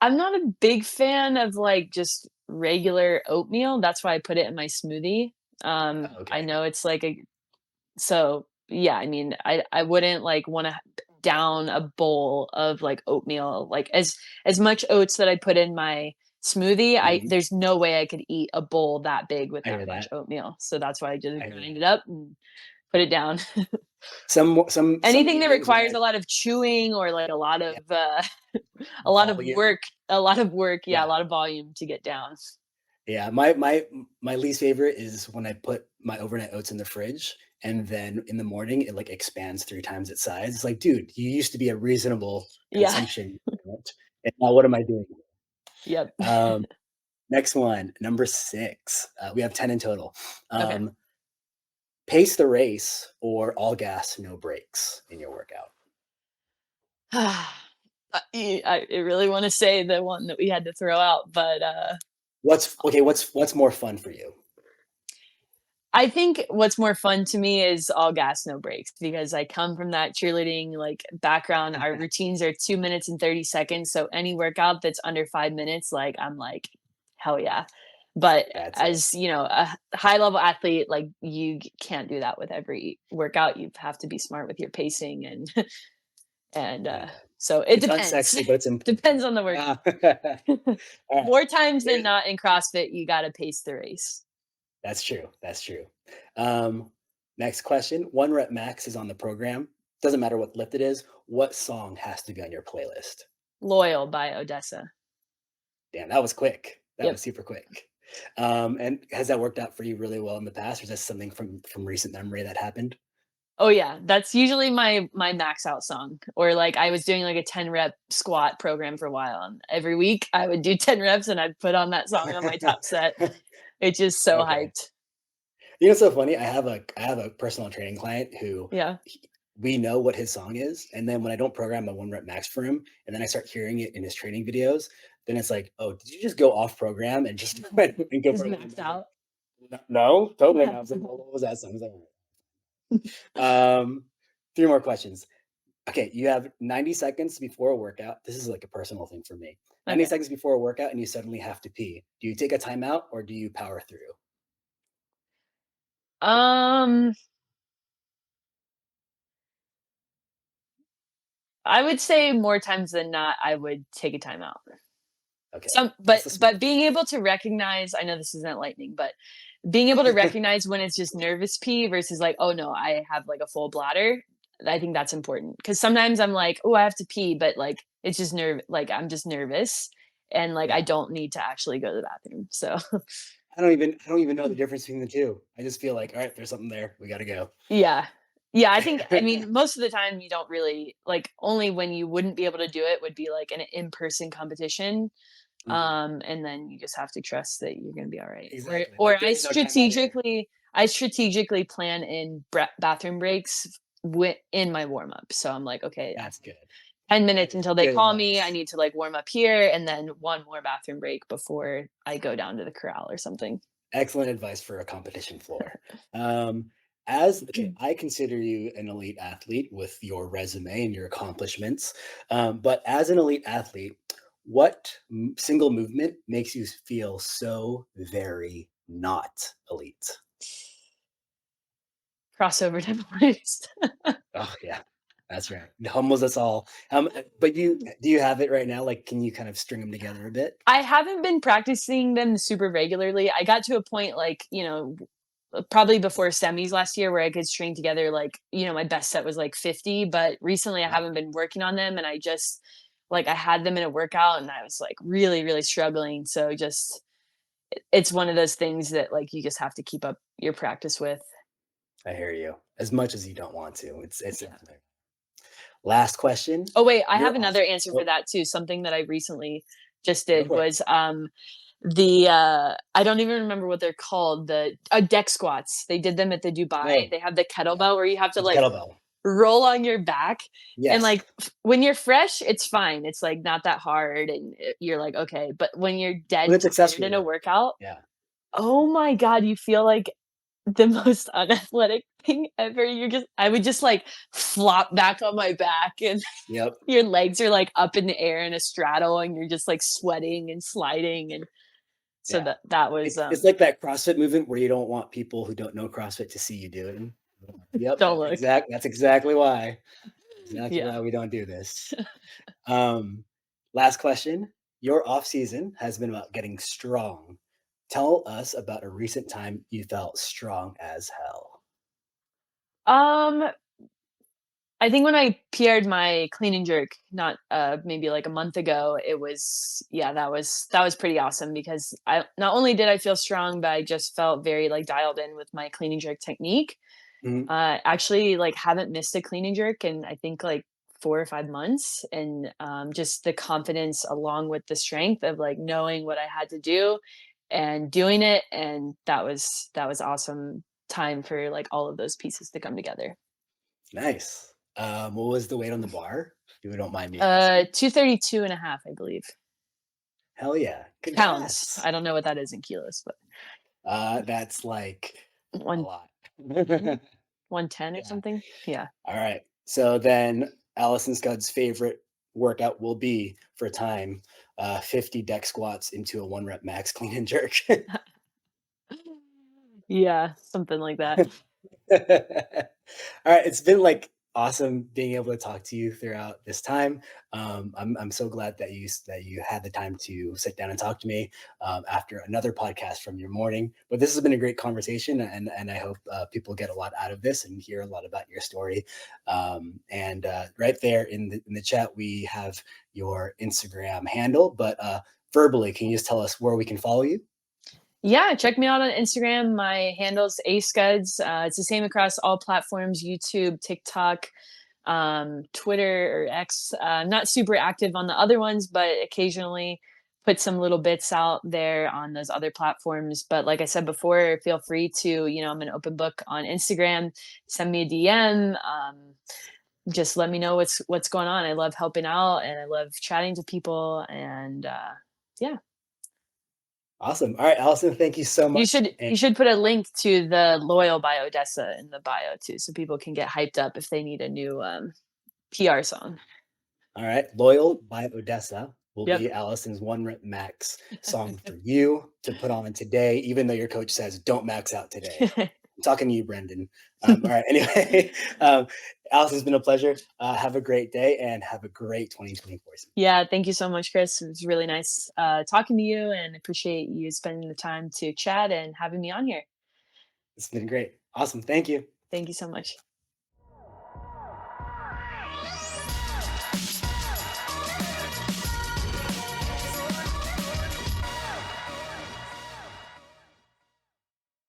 I'm not a big fan of like just regular oatmeal. That's why I put it in my smoothie. Oh, I okay. know it's like a so yeah. I mean, I wouldn't like want to down a bowl of like oatmeal, like as much oats that I put in my smoothie. I Mhm. There's no way I could eat a bowl that big with I that hear much that. oatmeal. So that's why I I just hear grind that. it up and put it down. Some Anything that evenings when requires I a lot of chewing or like a lot yeah, of a lot of volume. work, a lot of work, yeah, a Yeah. lot of volume to get down. Yeah, my least favorite is when I put my overnight oats in the fridge and then in the morning it like expands 3 times its size. It's like, dude, you used to be a reasonable Yeah. consumption unit, and now what am I doing? Yep. Um, next one, number 6. We have 10 in total. Okay. Um, pace the race or all gas, no brakes in your workout. I really wanna say the one that we had to throw out, but, What's more fun for you? I think what's more fun to me is all gas, no breaks because I come from that cheerleading like background. Our routines are 2 minutes and 30 seconds. So any workout that's under 5 minutes, like I'm like, hell yeah. But That's it. as you know, a high level athlete, like can't do that with every workout. You have to be smart with your pacing and and Yeah. so it It's depends. unsexy, but it's Depends important. on the Ah. workout. Alright, More times than here's not in CrossFit, you gotta pace the race. that's true, that's true. Um, next question, 1 rep max is on the program. Doesn't matter what lift it is, what song has to be on your playlist? Loyal by Odessa. Damn, that was quick. That Yep. was super quick. And has that worked out for you really well in the past, or is that something from recent memory that happened? Oh yeah, that's usually my max out song. Or like I was doing like a 10 rep squat program for a while and every week I would do 10 reps and I'd put on that song on my top set. It's just so Okay. hyped. You know what's so funny? I have a personal training client who Yeah. we know what his song is, and then when I don't program a 1 rep max for him, and then I start hearing it in his training videos, then it's like, "Oh, did you just go off program and just and go Just for a 1 maxed rep?" I was out. like, No, totally not." Yeah. I was like, "Well, what was that song?" He's like, Um, 3 more questions. Okay, you have 90 seconds before a workout. This is like a personal thing for me. 90 Okay. seconds before a workout and you suddenly have to pee. Do you take a timeout or do you power through? Um, I would say more times than not I would take a timeout. Okay, Some that's the smart but being able to recognize, I know this isn't lightning, but being able to recognize when it's just nervous pee versus like, "Oh, no, I have, like, a full bladder," I think that's important because sometimes I'm like, "Oh, I have to pee," but, like, it's just I'm just nervous, and, like, I Yeah. don't need to actually go to the bathroom, so I don't even know the difference between the 2. I just feel like, "All right, there's something there. We gotta go." yeah. Yeah, I mean, most of the time, you don't really like, only when you wouldn't be able to do it would be, like, an in-person competition. Mhm. And then you just have to trust that you're gonna be all right. Exactly, Or like, there is no timeout here. I strategically plan in bathroom breaks in my warm up. So I'm like, okay, I have That's good. 10 That minutes is until they good call me. I advice. need to like warm up here, and then one more bathroom break before I go down to the corral or something. Excellent advice for a competition floor. Um, as okay, I consider you an elite athlete with your resume and your accomplishments. But as an elite athlete, what single movement makes you feel so very not elite? Crossover templates. Oh yeah, that's right. It humbles us all. But do you have it right now? Like, can you kind of string them together a bit? I haven't been practicing them super regularly. I got to a point like, probably before semis last year where I could string together like, my best set was like 50, but recently I Wow. haven't been working on them and I just like I had them in a workout and I was like really, really struggling. So just it's one of those things that, like, you just have to keep up your practice with. I hear you. As much as you don't want to, it's Yeah. last question. Oh, wait, I have You're off. another answer for Oh, that too. Something that I recently just go did for it. was, I don't even remember what they're called, the deck squats. They did them at the Dubai. Oh, They have the yeah. kettlebell where you have to, With the like, kettlebell. roll on your back, and, Yes. like, when you're fresh, it's fine. It's, like, not that hard, and you're like, "Okay," but when you're When dead it's tired successful in a work. workout, Yeah. oh my god, you feel like the most unathletic thing ever. I would just, like, flop back on my back, and Yep. your legs are, like, up in the air in a straddle, and you're just, like, sweating and sliding, and so Yeah. that was, It's like that CrossFit movement where you don't want people who don't know CrossFit to see you do it. Yep, don't look. that's exactly why. Exactly Yeah. why we don't do this. Um, Last question. Your off season has been about getting strong. Tell us about a recent time you felt strong as hell. Um, I think when I PR'd my clean and jerk, not maybe like a month ago, it was yeah, that was pretty awesome because I not only did I feel strong, but I just felt very like dialed in with my clean and jerk technique. Mhm. Actually, like haven't missed a clean and jerk in I think like 4 or 5 months, and just the confidence along with the strength of like knowing what I had to do and doing it, and that was awesome time for like all of those pieces to come together. Nice. What was the weight on the bar? If you don't mind me asking. 232 and a half, I believe. Hell yeah. Pounds. Congrats. I don't know what that is in kilos, but That's like a one lot. mhm, 110 or Yeah. something. Yeah. All right. So then Alison Scudds' favorite workout will be for time 50 deck squats into a 1 rep max clean and jerk. Yeah, something like that. All right, it's been like awesome being able to talk to you throughout this time. I'm so glad that you had the time to sit down and talk to me after another podcast from your morning. But this has been a great conversation, and I hope people get a lot out of this and hear a lot about your story. And right there in the chat, we have your Instagram handle, but verbally, can you just tell us where we can follow you? Yeah, check me out on Instagram. My handle's ascuds. It's the same across all platforms: YouTube, TikTok, Twitter or X. Not super active on the other ones, but occasionally put some little bits out there on those other platforms. But like I said before, feel free to, I'm an open book on Instagram. Send me a DM. Just let me know what's going on. I love helping out and I love chatting to people. And yeah, Awesome. All right, Allison, thank you so you much. should you should put a link to the Loyal by Odessa in the bio too, so people can get hyped up if they need a new PR song. All right. Loyal by Odessa will Yep. be Allison's 1 rep max song for you to put on today, even though your coach says don't max out today. I'm talking to you, Brendan. All right. Anyway, Allison's been a pleasure. Have a great day and have a great 2024 season. Yeah, thank you so much, Chris. It was really nice talking to you, and appreciate you spending the time to chat and having me on here. It's been great. Awesome. Thank you. Thank you so much.